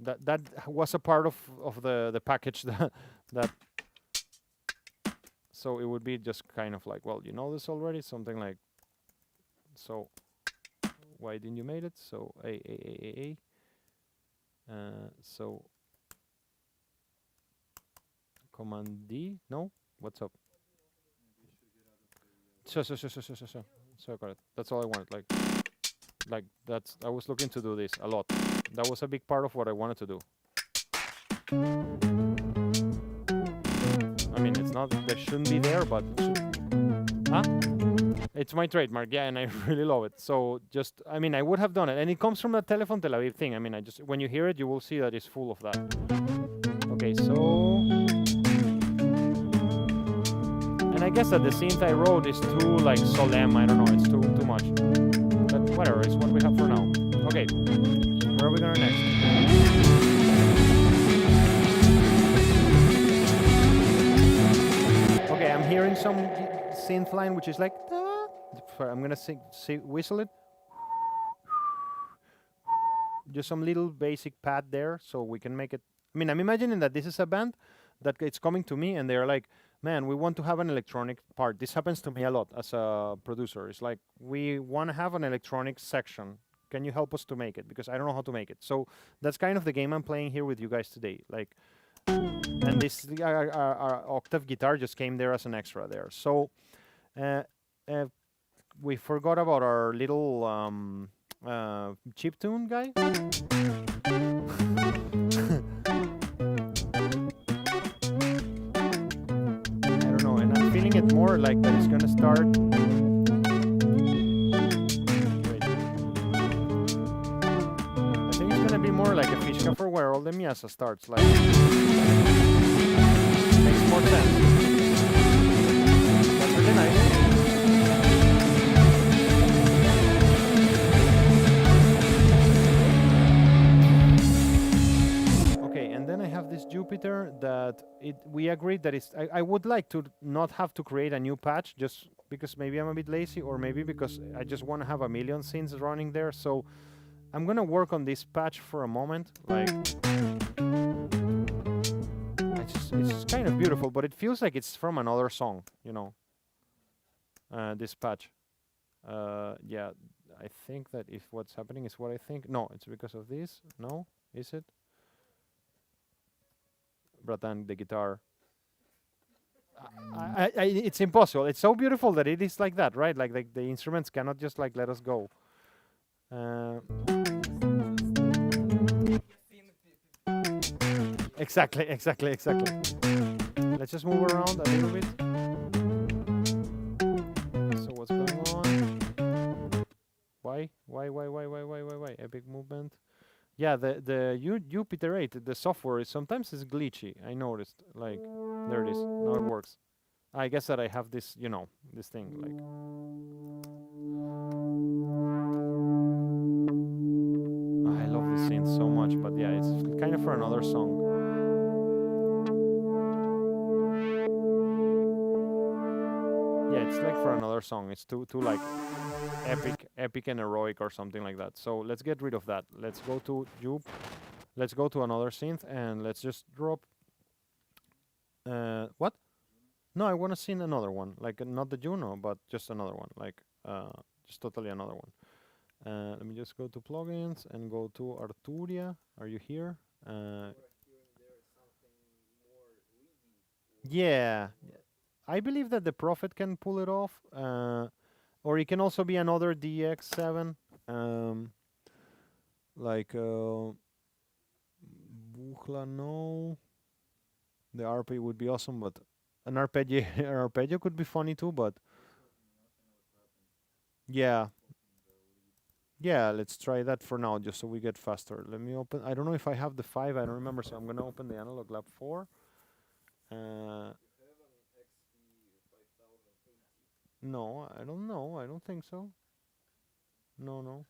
that was a part of the package that. So it would be just kind of like, well, you know this already, something like, so why didn't you make it? So so command D, no? What's up? So got it. That's all I wanted. Like that's, I was looking to do this a lot. That was a big part of what I wanted to do. I mean, it's not, there shouldn't be there, but it's my trademark, yeah, and I really love it. So just, I mean, I would have done it, and it comes from the Telephone Tel Aviv thing. I mean, when you hear it, you will see that it's full of that. Okay, so, and I guess that the synth I wrote is too like solemn. I don't know, it's too much. But whatever, it's what we have for now. Okay, where are we going next? Okay, I'm hearing some synth line which is like, I'm gonna whistle it. Just some little basic pad there, so we can make it. I mean, I'm imagining that this is a band that it's coming to me and they're like, man, we want to have an electronic part. This happens to me a lot as a producer. It's like, we want to have an electronic section. Can you help us to make it? Because I don't know how to make it. So that's kind of the game I'm playing here with you guys today. Like, and this our octave guitar just came there as an extra there. So we forgot about our little chiptune guy. I don't know, and I'm feeling it more like that it's gonna start. Wait. I think it's gonna be more like a fish cover where all the miasa starts. Like, makes more sense. That's Really nice. Okay, and then I have this Jupiter that we agreed that I would like to not have to create a new patch just because maybe I'm a bit lazy or maybe because I just want to have a million scenes running there. So I'm gonna work on this patch for a moment. Like, it's kind of beautiful, but it feels like it's from another song, you know. This patch. Yeah, I think that if what's happening is what I think. No, it's because of this. No, is it? Bratan, the guitar. It's impossible. It's so beautiful that it is like that, right? Like the instruments cannot just like let us go. Exactly. Let's just move around a little bit. So what's going on? Why? Epic movement. Yeah, the Jupiter 8, the software is sometimes is glitchy. I noticed. Like, there it is. Now it works. I guess that I have this, you know, this thing like. I love this scene so much, but yeah, it's kind of for another song. Yeah, it's like for another song. It's too like epic and heroic or something like that. So let's get rid of that. Let's go to Jupe. Let's go to another synth and let's just drop. What? No, I want to sing another one. Like not the Juno, but just another one. Like just totally another one. Let me just go to plugins and go to Arturia. Are you here? Yeah. I believe that the Prophet can pull it off. Or it can also be another DX7. Like Buchla, no. The arpeggio would be awesome, but an arpeggio could be funny too, but yeah. Yeah, let's try that for now, just so we get faster. Let me open. I don't know if I have the 5. I don't remember, so I'm gonna open the Analog Lab 4. No, I don't know. I don't think so. No.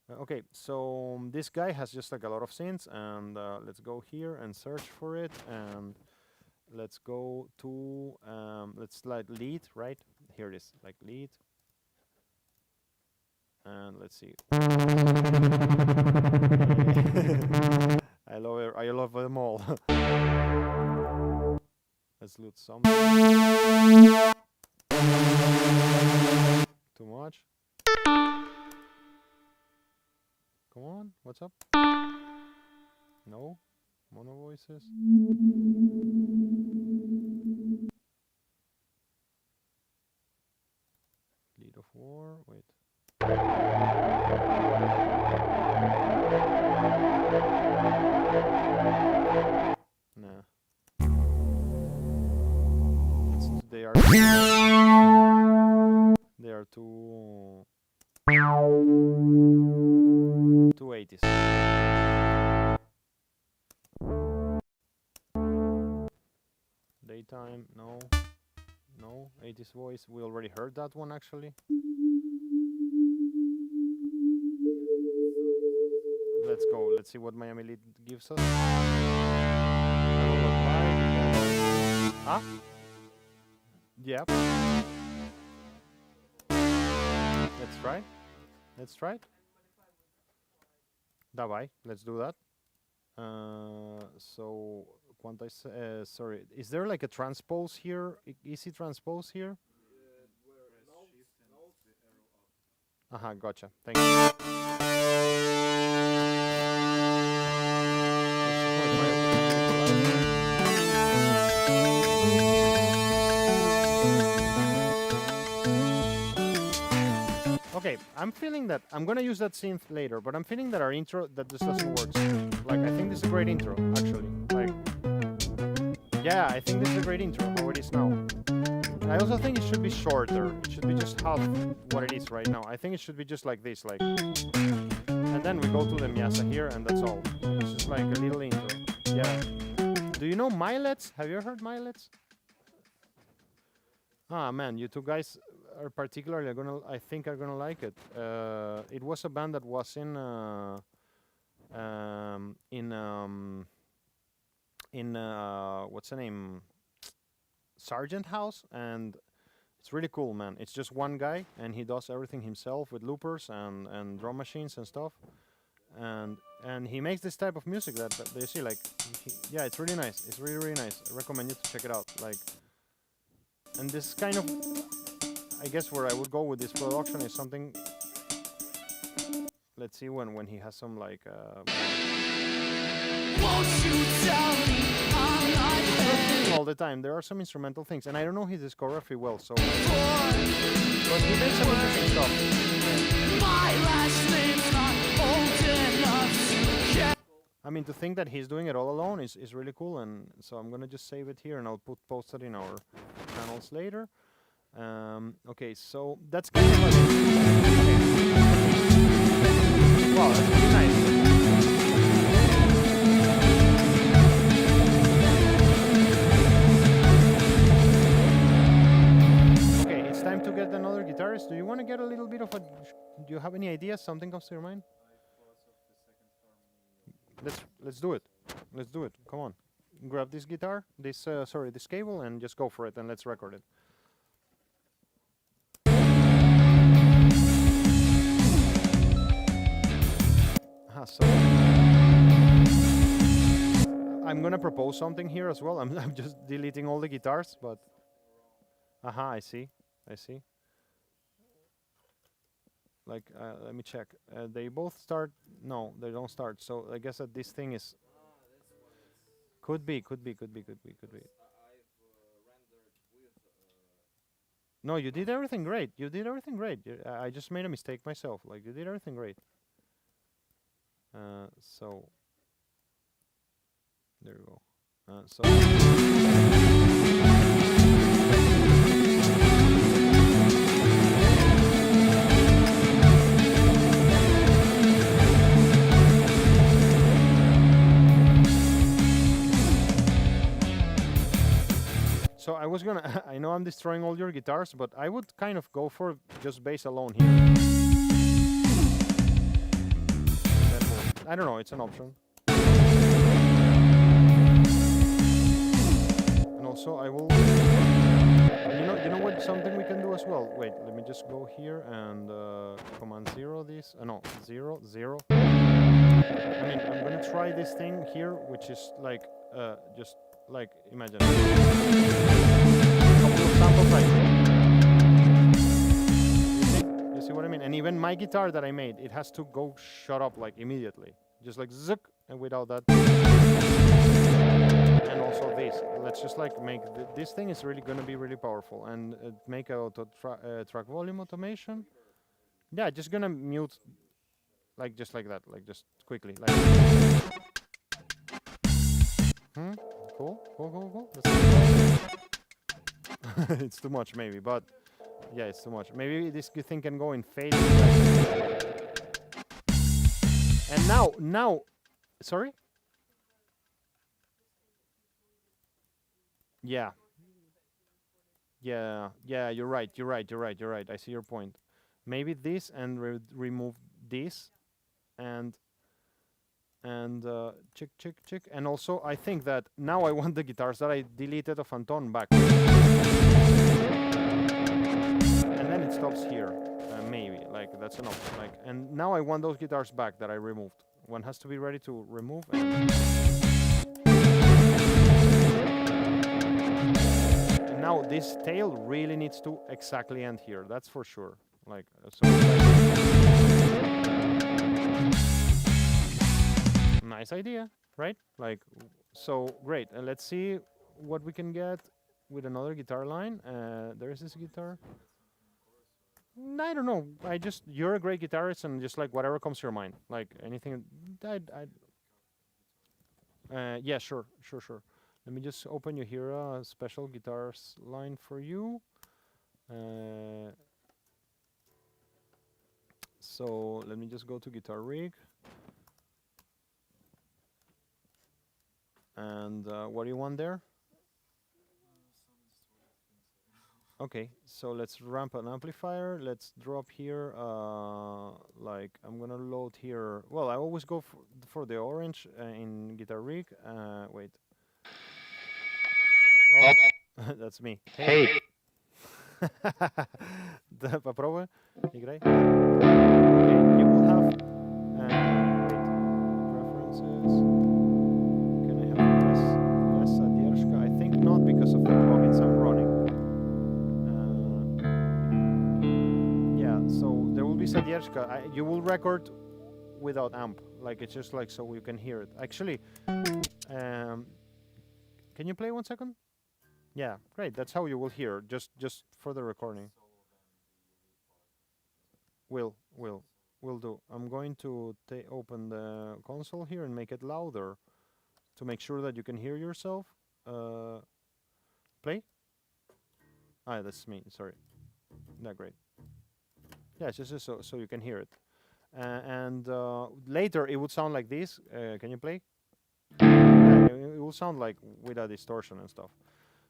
Okay, so this guy has just like a lot of synths, and let's go here and search for it, and let's go to let's like lead, right? Here it is, like lead. And let's see. I love it. I love them all. Let's loot something. Too much. Come on, what's up? No? Mono voices? Lead of war, wait. Nah. They are too 280s. Daytime, no. 80s voice. We already heard that one actually. Let's go. Let's see what Miami Lead gives us. Huh? Yep. Let's try. Давай. Let's do that. So, sorry. Is there like a transpose here? Easy transpose here? Gotcha. Thank you. Okay, I'm feeling that I'm gonna use that synth later, but I'm feeling that our intro that this doesn't work. Like, I think this is a great intro, actually. Like, yeah, I think this is a great intro. How it is now. I also think it should be shorter. It should be just half what it is right now. I think it should be just like this, like, and then we go to the Miasa here, and that's all. It's just like a little intro. Yeah. Do you know Milets? Have you ever heard Milets? Ah man, you two guys are particularly I think are gonna like it. It was a band that was in what's the name? Sargent House, and it's really cool, man. It's just one guy, and he does everything himself with loopers and drum machines and stuff, and he makes this type of music that you see, like, yeah, it's really nice. It's really nice. I recommend you to check it out. Like, and this kind of, I guess, where I would go with this production is something. Let's see when he has some like. Won't you tell me I'm not Not all the time. There are some instrumental things, and I don't know his discography well, so. But he makes some interesting stuff. my last name's not old enough to care. I mean, to think that he's doing it all alone is really cool, and so I'm gonna just save it here, and I'll post it in our channels later. Okay, so that's kind of like. Wow, that's really nice. Okay, it's time to get another guitarist. Do you want to get a little bit of a? Do you have any ideas? Something comes to your mind? Let's do it. Let's do it. Come on, grab this guitar, this this cable, and just go for it, and let's record it. So I'm gonna propose something here as well. I'm just deleting all the guitars, but I see. Like, let me check. They both start. No, they don't start. So I guess that this thing is. Could be. I've rendered with. No, you did everything great. I just made a mistake myself. Like, you did everything great. So there you go. So. So I was gonna, I know I'm destroying all your guitars, but I would kind of go for just bass alone here. I don't know, it's an option. And also I will, you know what, something we can do as well. Wait, let me just go here and command 0 this, no, 0, 0. I mean, I'm gonna try this thing here, which is like, just like, imagine. A couple of samples like you see what I mean? And even my guitar that I made, it has to go shut up like immediately. Just like zuck, and without that. And also this. Let's just like make, this thing is really gonna be really powerful. And make a track volume automation. Yeah, just gonna mute, like just like that, like just quickly. Like. Cool. It's too much maybe, but yeah, it's too much. Maybe this thing can go in fade. And now, sorry? Yeah, you're right. I see your point. Maybe this and remove this and check. And also, I think that now I want the guitars that I deleted of Anton back. And then it stops here. Maybe, like, that's an option. Like, and now I want those guitars back that I removed. One has to be ready to remove. And now this tail really needs to exactly end here. That's for sure. Like, so. Nice idea, right? Like, so great. And let's see what we can get with another guitar line. There's this guitar. I don't know. You're a great guitarist, and just like whatever comes to your mind, like anything. Yeah, sure. Let me just open you here a special guitars line for you. So let me just go to Guitar Rig. And what do you want there? Okay, so let's ramp an amplifier. Let's drop here. Like I'm gonna load here. Well, I always go for the orange in guitar rig. Wait. Oh, that's me. Hey. Да, попробуй. Играй. Okay, you will have. Wait. Preferences. Can I have less задержка? I think not because of the plugins I'm running. Yeah, so there will be задержка. You will record without amp. Like it's just like so you can hear it. Actually, can you play 1 second? Yeah, great. That's how you will hear. Just for the recording. Will do. I'm going to open the console here and make it louder to make sure that you can hear yourself. Play. Ah, that's me. Sorry. Not great. Yeah, just so you can hear it. And later it would sound like this. Can you play? Yeah, it will sound like without distortion and stuff.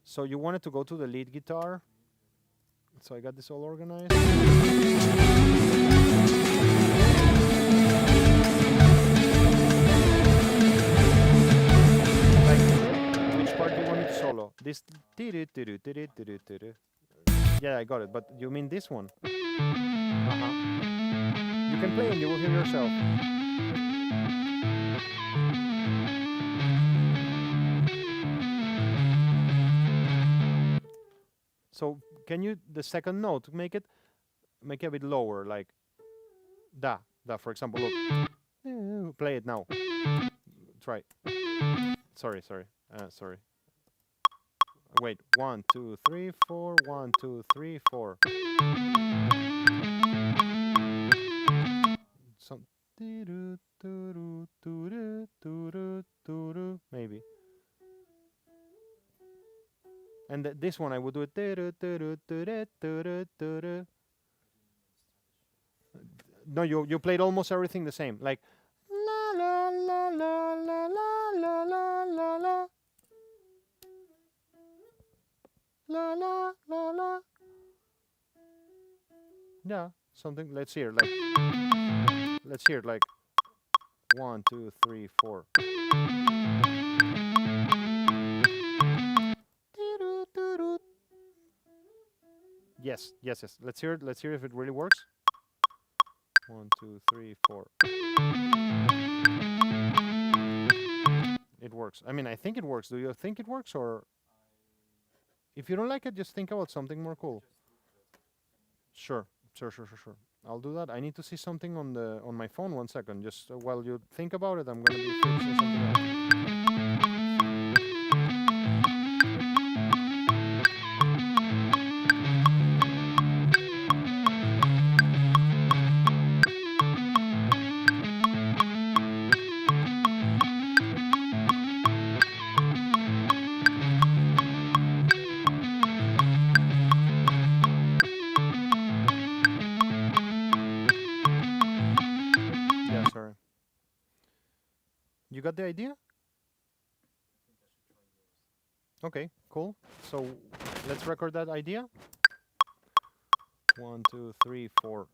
So you wanted to go to the lead guitar. So I got this all organized. Like, which part do you want me to solo? This. Yeah, I got it. But you mean this one? Uh-huh. You can play and you will hear yourself. So can you the second note make it a bit lower, like da for example. Look, play it now. Try. Sorry. Wait. 1, 2, 3, 4. 1, 2, 3, 4. Some maybe. And this one I would do it. No, you played almost everything the same. Like la la la la la la la la la la la la la la. Yeah, something. Let's hear like. Let's hear it like 1, 2, 3, 4. Yes. Let's hear it. Let's hear if it really works. 1, 2, 3, 4. It works. I mean, I think it works. Do you think it works, or if you don't like it, just think about something more cool. Sure. I'll do that. I need to see something on my phone. 1 second. Just while you think about it, I'm gonna be fixing something else. You got the idea? Okay, cool. So let's record that idea. 1, 2, 3, 4.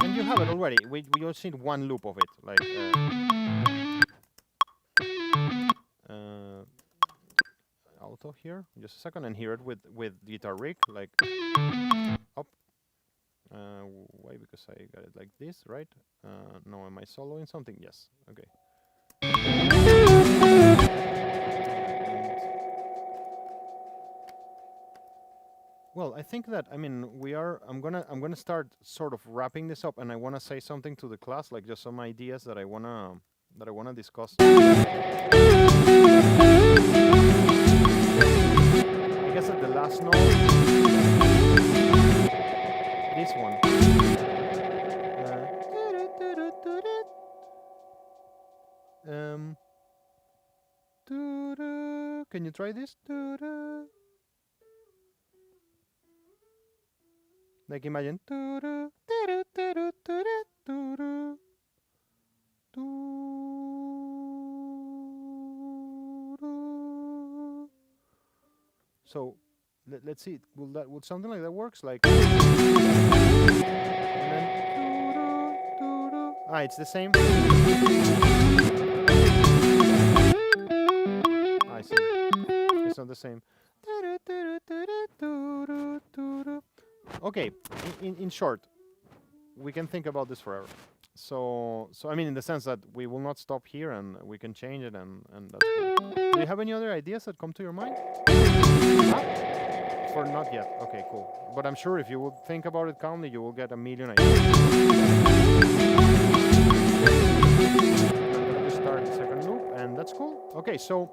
And you have it already. We just need one loop of it, like auto here. Just a second, and hear it with guitar rig, like up. Why? Because I got it like this, right? No, am I soloing something? Yes. Okay. Well, I think that I'm gonna start sort of wrapping this up, and I wanna say something to the class, like just some ideas that I wanna discuss. I guess at the last note, this one. Can you try this? Like imagine. let's see. Would something like that works? Like. And then, it's the same. I see. It's not the same. Okay. In short, we can think about this forever. So I mean, in the sense that we will not stop here, and we can change it, and that's cool. Do you have any other ideas that come to your mind? For not yet. Okay, cool. But I'm sure if you would think about it calmly, you will get a million ideas. I'm gonna start the second loop, and that's cool. Okay, so.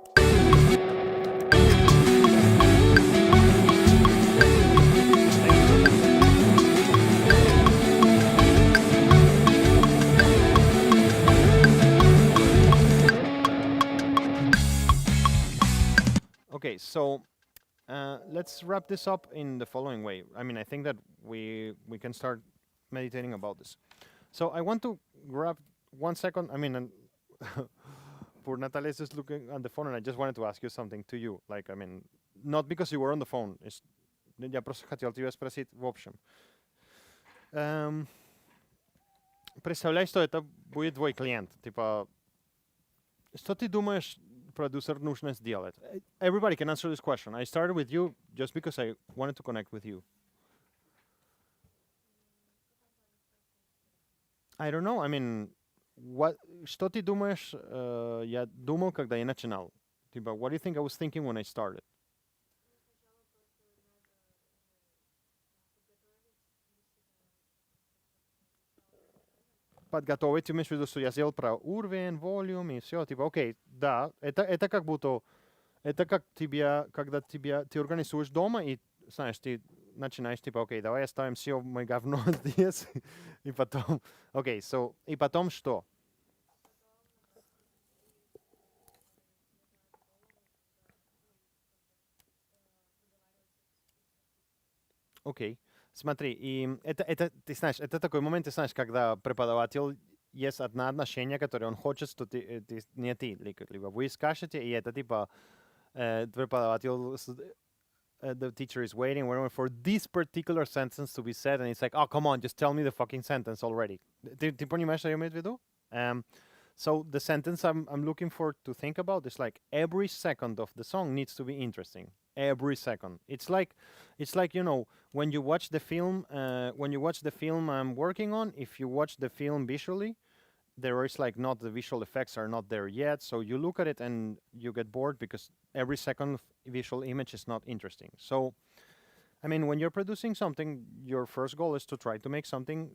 Okay, so let's wrap this up in the following way. I mean, I think that we can start meditating about this. So I want to grab 1 second. I mean, poor Natalia is just looking at the phone, and I just wanted to ask you something to you. Like, I mean, not because you were on the phone. Я просто хотел тебя спросить в общем. Представляй, что это будет твой клиент. Типа, что ты думаешь, продюсер нужно сделать? Everybody can answer this question. I started with you just because I wanted to connect with you. I don't know. I mean, что ты думаешь, я думал, когда я начинал? Типа, what do you think I was thinking when I started? Подготовить, ты имеешь в виду, что я сделал про уровень, волюм и все, типа, окей, да, это как будто, это как тебя, когда ты организуешь дома и, знаешь, ты начинаешь, типа, окей, давай оставим все мое говно здесь, и потом, окей, so, и потом что? Окей. Смотри, и это, ты знаешь, это такой момент, ты знаешь, когда преподаватель есть одно отношение, которое он хочет, что ты не ты, либо вы скажете, и это типа преподаватель, the teacher is waiting for this particular sentence to be said, and it's like, oh, come on, just tell me the fucking sentence already. Ты понимаешь, что я имею в виду? So the sentence I'm looking for to think about is like every second of the song needs to be interesting. Every second. It's like you know, when you watch the film I'm working on, if you watch the film visually, there is like not the visual effects are not there yet, so you look at it and you get bored because every second visual image is not interesting. So I mean, when you're producing something, your first goal is to try to make something.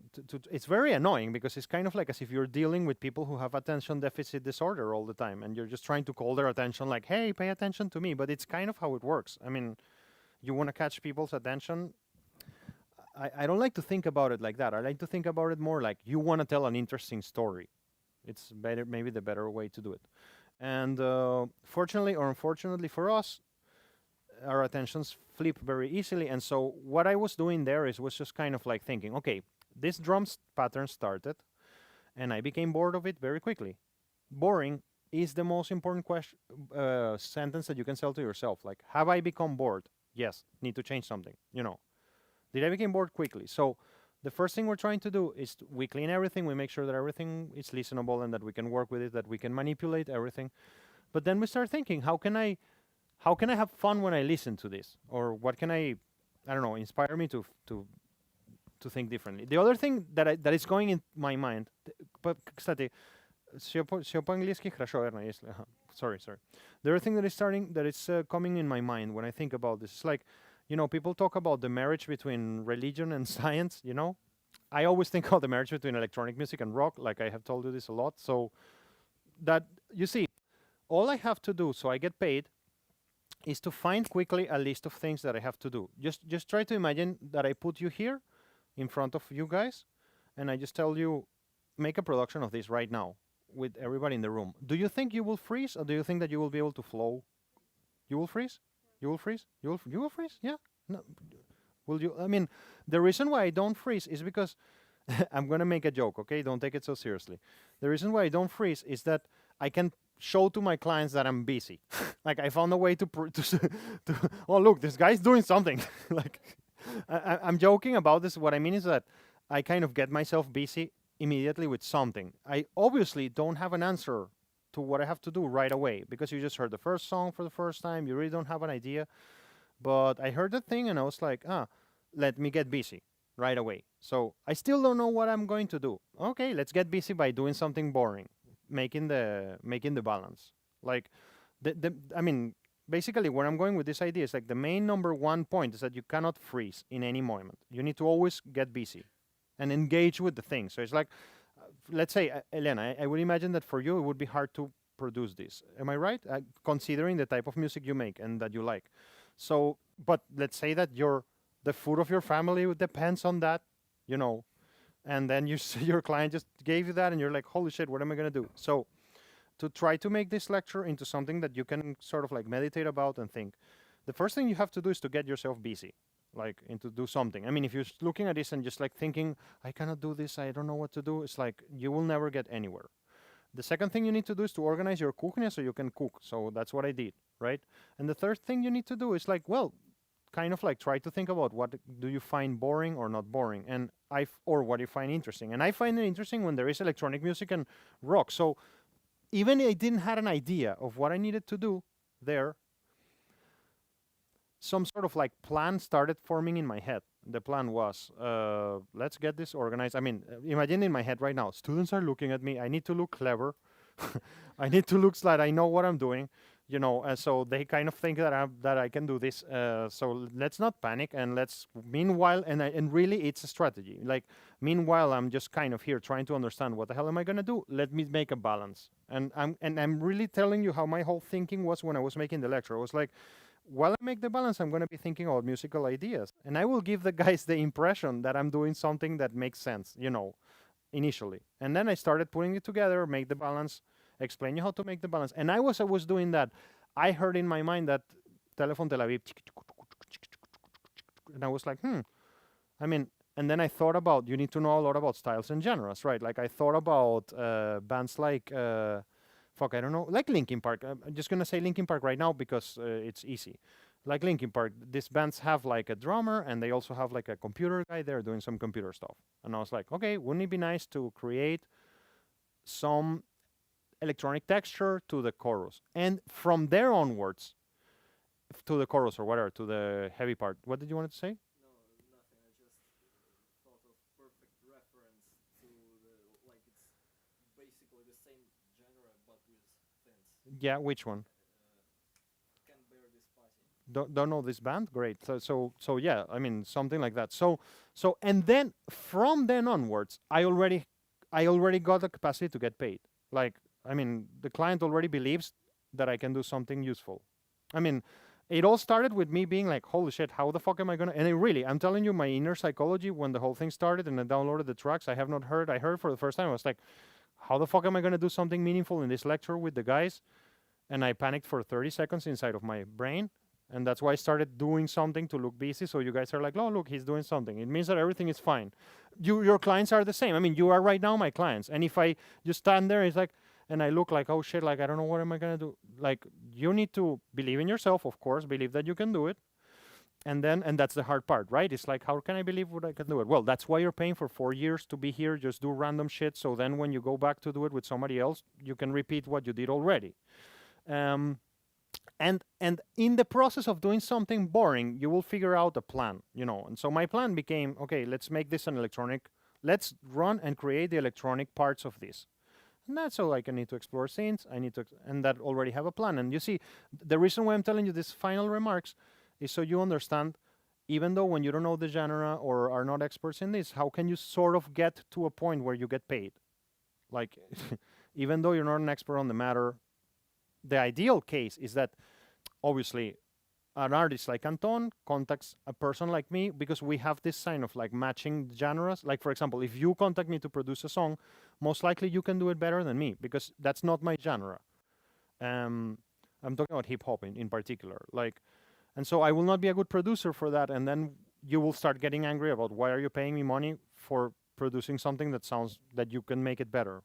It's very annoying because it's kind of like as if you're dealing with people who have attention deficit disorder all the time, and you're just trying to call their attention, like, "Hey, pay attention to me." But it's kind of how it works. I mean, you want to catch people's attention. I don't like to think about it like that. I like to think about it more like you want to tell an interesting story. It's better, maybe the better way to do it. And fortunately or unfortunately for us, our attentions flip very easily, and so what I was doing there was just kind of like thinking, okay, this drums pattern started, and I became bored of it very quickly. Boring is the most important sentence that you can tell to yourself. Like, have I become bored? Yes, need to change something, you know. Did I become bored quickly? So the first thing we're trying to do is we clean everything, we make sure that everything is listenable and that we can work with it, that we can manipulate everything. But then we start thinking, how can I have fun when I listen to this? Or what can I don't know, inspire me to think differently? The other thing that is going in my mind, кстати, все по-английски хорошо, верно, если... Sorry. The other thing that is coming in my mind when I think about this is like, you know, people talk about the marriage between religion and science, you know? I always think about the marriage between electronic music and rock, like I have told you this a lot. So that, you see, all I have to do so I get paid is to find quickly a list of things that I have to do. Just try to imagine that I put you here in front of you guys, and I just tell you, make a production of this right now with everybody in the room. Do you think you will freeze, or do you think that you will be able to flow? You will freeze? You will freeze? You will freeze? Yeah? No. Will you? I mean, the reason why I don't freeze is because I'm going to make a joke, okay? Don't take it so seriously. The reason why I don't freeze is that I can show to my clients that I'm busy. Like I found a way to oh look, this guy's doing something. Like I'm joking about this. What I mean is that I kind of get myself busy immediately with something. I obviously don't have an answer to what I have to do right away because you just heard the first song for the first time. You really don't have an idea. But I heard the thing and I was like, let me get busy right away. So I still don't know what I'm going to do. Okay, let's get busy by doing something boring, making the balance. Like I mean, basically where I'm going with this idea is like the main number one point is that you cannot freeze in any moment. You need to always get busy and engage with the thing. So it's like, let's say, Elena, I would imagine that for you it would be hard to produce this. Am I right? Considering the type of music you make and that you like. So, but let's say that the food of your family depends on that, you know, and then your client just gave you that and you're like, holy shit, what am I going to do? So to try to make this lecture into something that you can sort of like meditate about and think, the first thing you have to do is to get yourself busy, like, and to do something. I mean, if you're looking at this and just like thinking, I cannot do this, I don't know what to do, it's like you will never get anywhere. The second thing you need to do is to organize your kuchnia so you can cook. So that's what I did, right? And the third thing you need to do is like, well, kind of like try to think about what do you find boring or not boring, and or what you find interesting. And I find it interesting when there is electronic music and rock. So even I didn't have an idea of what I needed to do there, some sort of like plan started forming in my head. The plan was, let's get this organized. I mean, imagine in my head right now, students are looking at me. I need to look clever. I need to look like I know what I'm doing, you know. So they kind of think that I can do this. So let's not panic and let's. Meanwhile, and really, it's a strategy. Like meanwhile, I'm just kind of here trying to understand what the hell am I gonna do. Let me make a balance. And I'm really telling you how my whole thinking was when I was making the lecture. I was like, while I make the balance, I'm going to be thinking about musical ideas. And I will give the guys the impression that I'm doing something that makes sense, you know, initially. And then I started putting it together, make the balance, explain you how to make the balance. And I was doing that. I heard in my mind that Telephone Tel Aviv. And I was like, I mean, and then I thought about, you need to know a lot about styles and genres, right? Like I thought about bands like... I don't know, like Linkin Park. I'm just gonna say Linkin Park right now because it's easy. Like Linkin Park, these bands have like a drummer and they also have like a computer guy there doing some computer stuff. And I was like, okay, wouldn't it be nice to create some electronic texture to the chorus? And from there onwards, to the chorus or whatever, to the heavy part. What did you want to say? No, nothing. I just thought of perfect reference to the, like, it's basically the same genre but with synths. Yeah, which one? Can't bear this party. Don't know this band? Great. So yeah, I mean something like that. So and then from then onwards, I already got the capacity to get paid. Like, I mean, the client already believes that I can do something useful. I mean, it all started with me being like, holy shit, how the fuck am I gonna? And I'm telling you, my inner psychology when the whole thing started and I downloaded the tracks I heard for the first time. I was like, how the fuck am I gonna do something meaningful in this lecture with the guys? And I panicked for 30 seconds inside of my brain. And that's why I started doing something to look busy. So you guys are like, oh, look, he's doing something. It means that everything is fine. Your clients are the same. I mean, you are right now my clients. And if I just stand there, it's like, and I look like, oh shit, like, I don't know what am I going to do. Like, you need to believe in yourself, of course, believe that you can do it. And that's the hard part, right? It's like, how can I believe what I can do it? Well, that's why you're paying for 4 years to be here, just do random shit. So then when you go back to do it with somebody else, you can repeat what you did already. And in the process of doing something boring, you will figure out a plan, you know. And so my plan became, okay, let's make this an electronic. Let's run and create the electronic parts of this. And that's all. Like, I need to explore scenes. And that already have a plan. And you see, the reason why I'm telling you these final remarks is so you understand, even though when you don't know the genre or are not experts in this, how can you sort of get to a point where you get paid? Like, even though you're not an expert on the matter, the ideal case is that obviously an artist like Anton contacts a person like me because we have this sign of like matching genres. Like, for example, if you contact me to produce a song, most likely you can do it better than me because that's not my genre. I'm talking about hip hop in particular. Like, and so I will not be a good producer for that. And then you will start getting angry about why are you paying me money for producing something that sounds that you can make it better.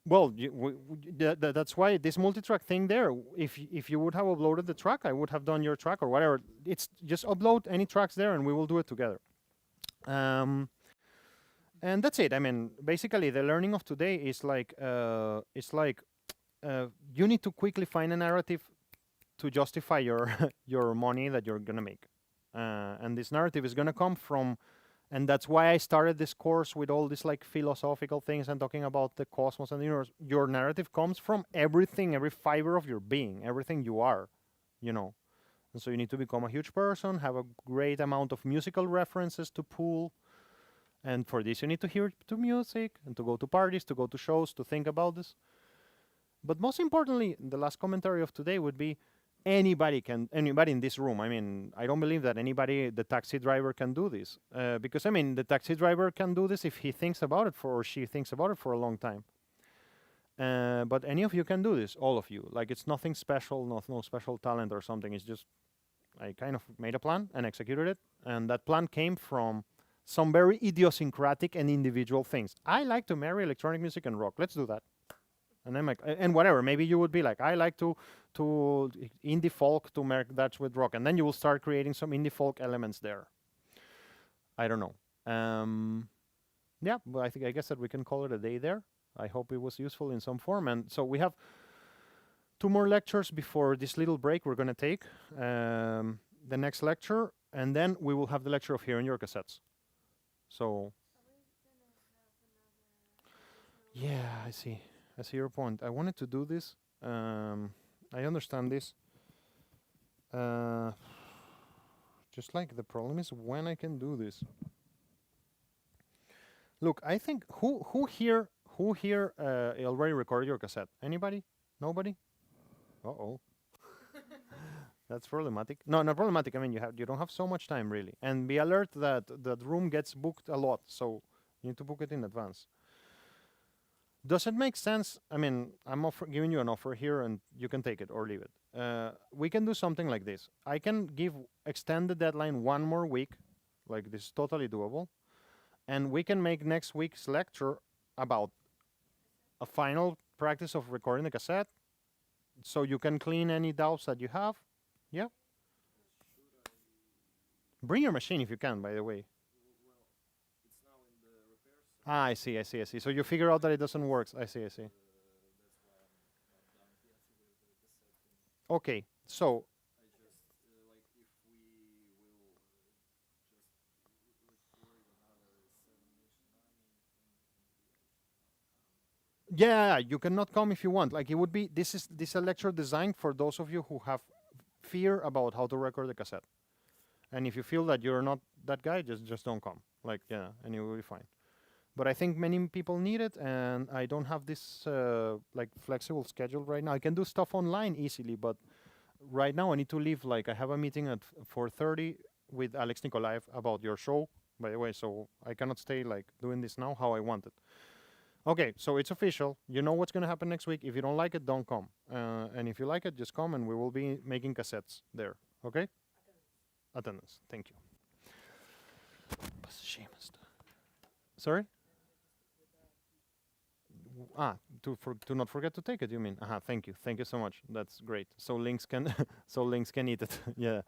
Well, that's why this multi-track thing there. If you would have uploaded the track, I would have done your track or whatever. It's just upload any tracks there, and we will do it together. And that's it. I mean, basically, the learning of today is like you need to quickly find a narrative to justify your your money that you're gonna make, and this narrative is gonna come from. And that's why I started this course with all these like philosophical things and talking about the cosmos and the universe. Your narrative comes from everything, every fiber of your being, everything you are, you know. And so you need to become a huge person, have a great amount of musical references to pull. And for this, you need to hear to music and to go to parties, to go to shows, to think about this. But most importantly, the last commentary of today would be anybody in this room. I mean, I don't believe that anybody, the taxi driver, can do this, because I mean, the taxi driver can do this if he thinks about it or she thinks about it for a long time. But any of you can do this, all of you. Like, it's nothing special, no special talent or something. It's just I kind of made a plan and executed it, and that plan came from some very idiosyncratic and individual things. I like to marry electronic music and rock. Let's do that. And then like, and whatever, maybe you would be like, I like to indie folk to mark that with rock, and then you will start creating some indie folk elements there. I don't know. Yeah, but I guess that we can call it a day there. I hope it was useful in some form. And so we have 2 more lectures before this little break we're going to take. The next lecture, and then we will have the lecture of hearing your cassettes. So yeah, I see your point. I wanted to do this. I understand this. Just like the problem is when I can do this. Look, I think who here already recorded your cassette? Anybody? Nobody? Uh-oh. That's problematic. No, not problematic. I mean, you don't have so much time really, and be alert that that room gets booked a lot, so you need to book it in advance. Does it make sense? I mean, I'm giving you an offer here, and you can take it or leave it. We can do something like this. I can extend the deadline 1 more week, like this is totally doable, and we can make next week's lecture about a final practice of recording the cassette, so you can clean any doubts that you have. Yeah. Bring your machine if you can, by the way. It's now in the repairs. Ah, I see. So you figure out that it doesn't work. I see. That's why I'm not done yet with the cassette. Okay, so I just like if we will just record another 7-ish, 9. yeah, you cannot come if you want. Like it would be this is a lecture designed for those of you who have fear about how to record the cassette. And if you feel that you're not that guy, just don't come. Like yeah, and you will be fine. But I think many people need it, and I don't have this like flexible schedule right now. I can do stuff online easily, but right now I need to leave. Like I have a meeting at 4:30 with Alex Nikolaev about your show, by the way. So I cannot stay like doing this now how I want it. Okay, so it's official. You know what's gonna happen next week. If you don't like it, don't come. And if you like it, just come, and we will be making cassettes there. Okay? Attendance. Thank you. Sorry? To not forget to take it, you mean? Thank you so much. That's great. So links can eat it. Yeah.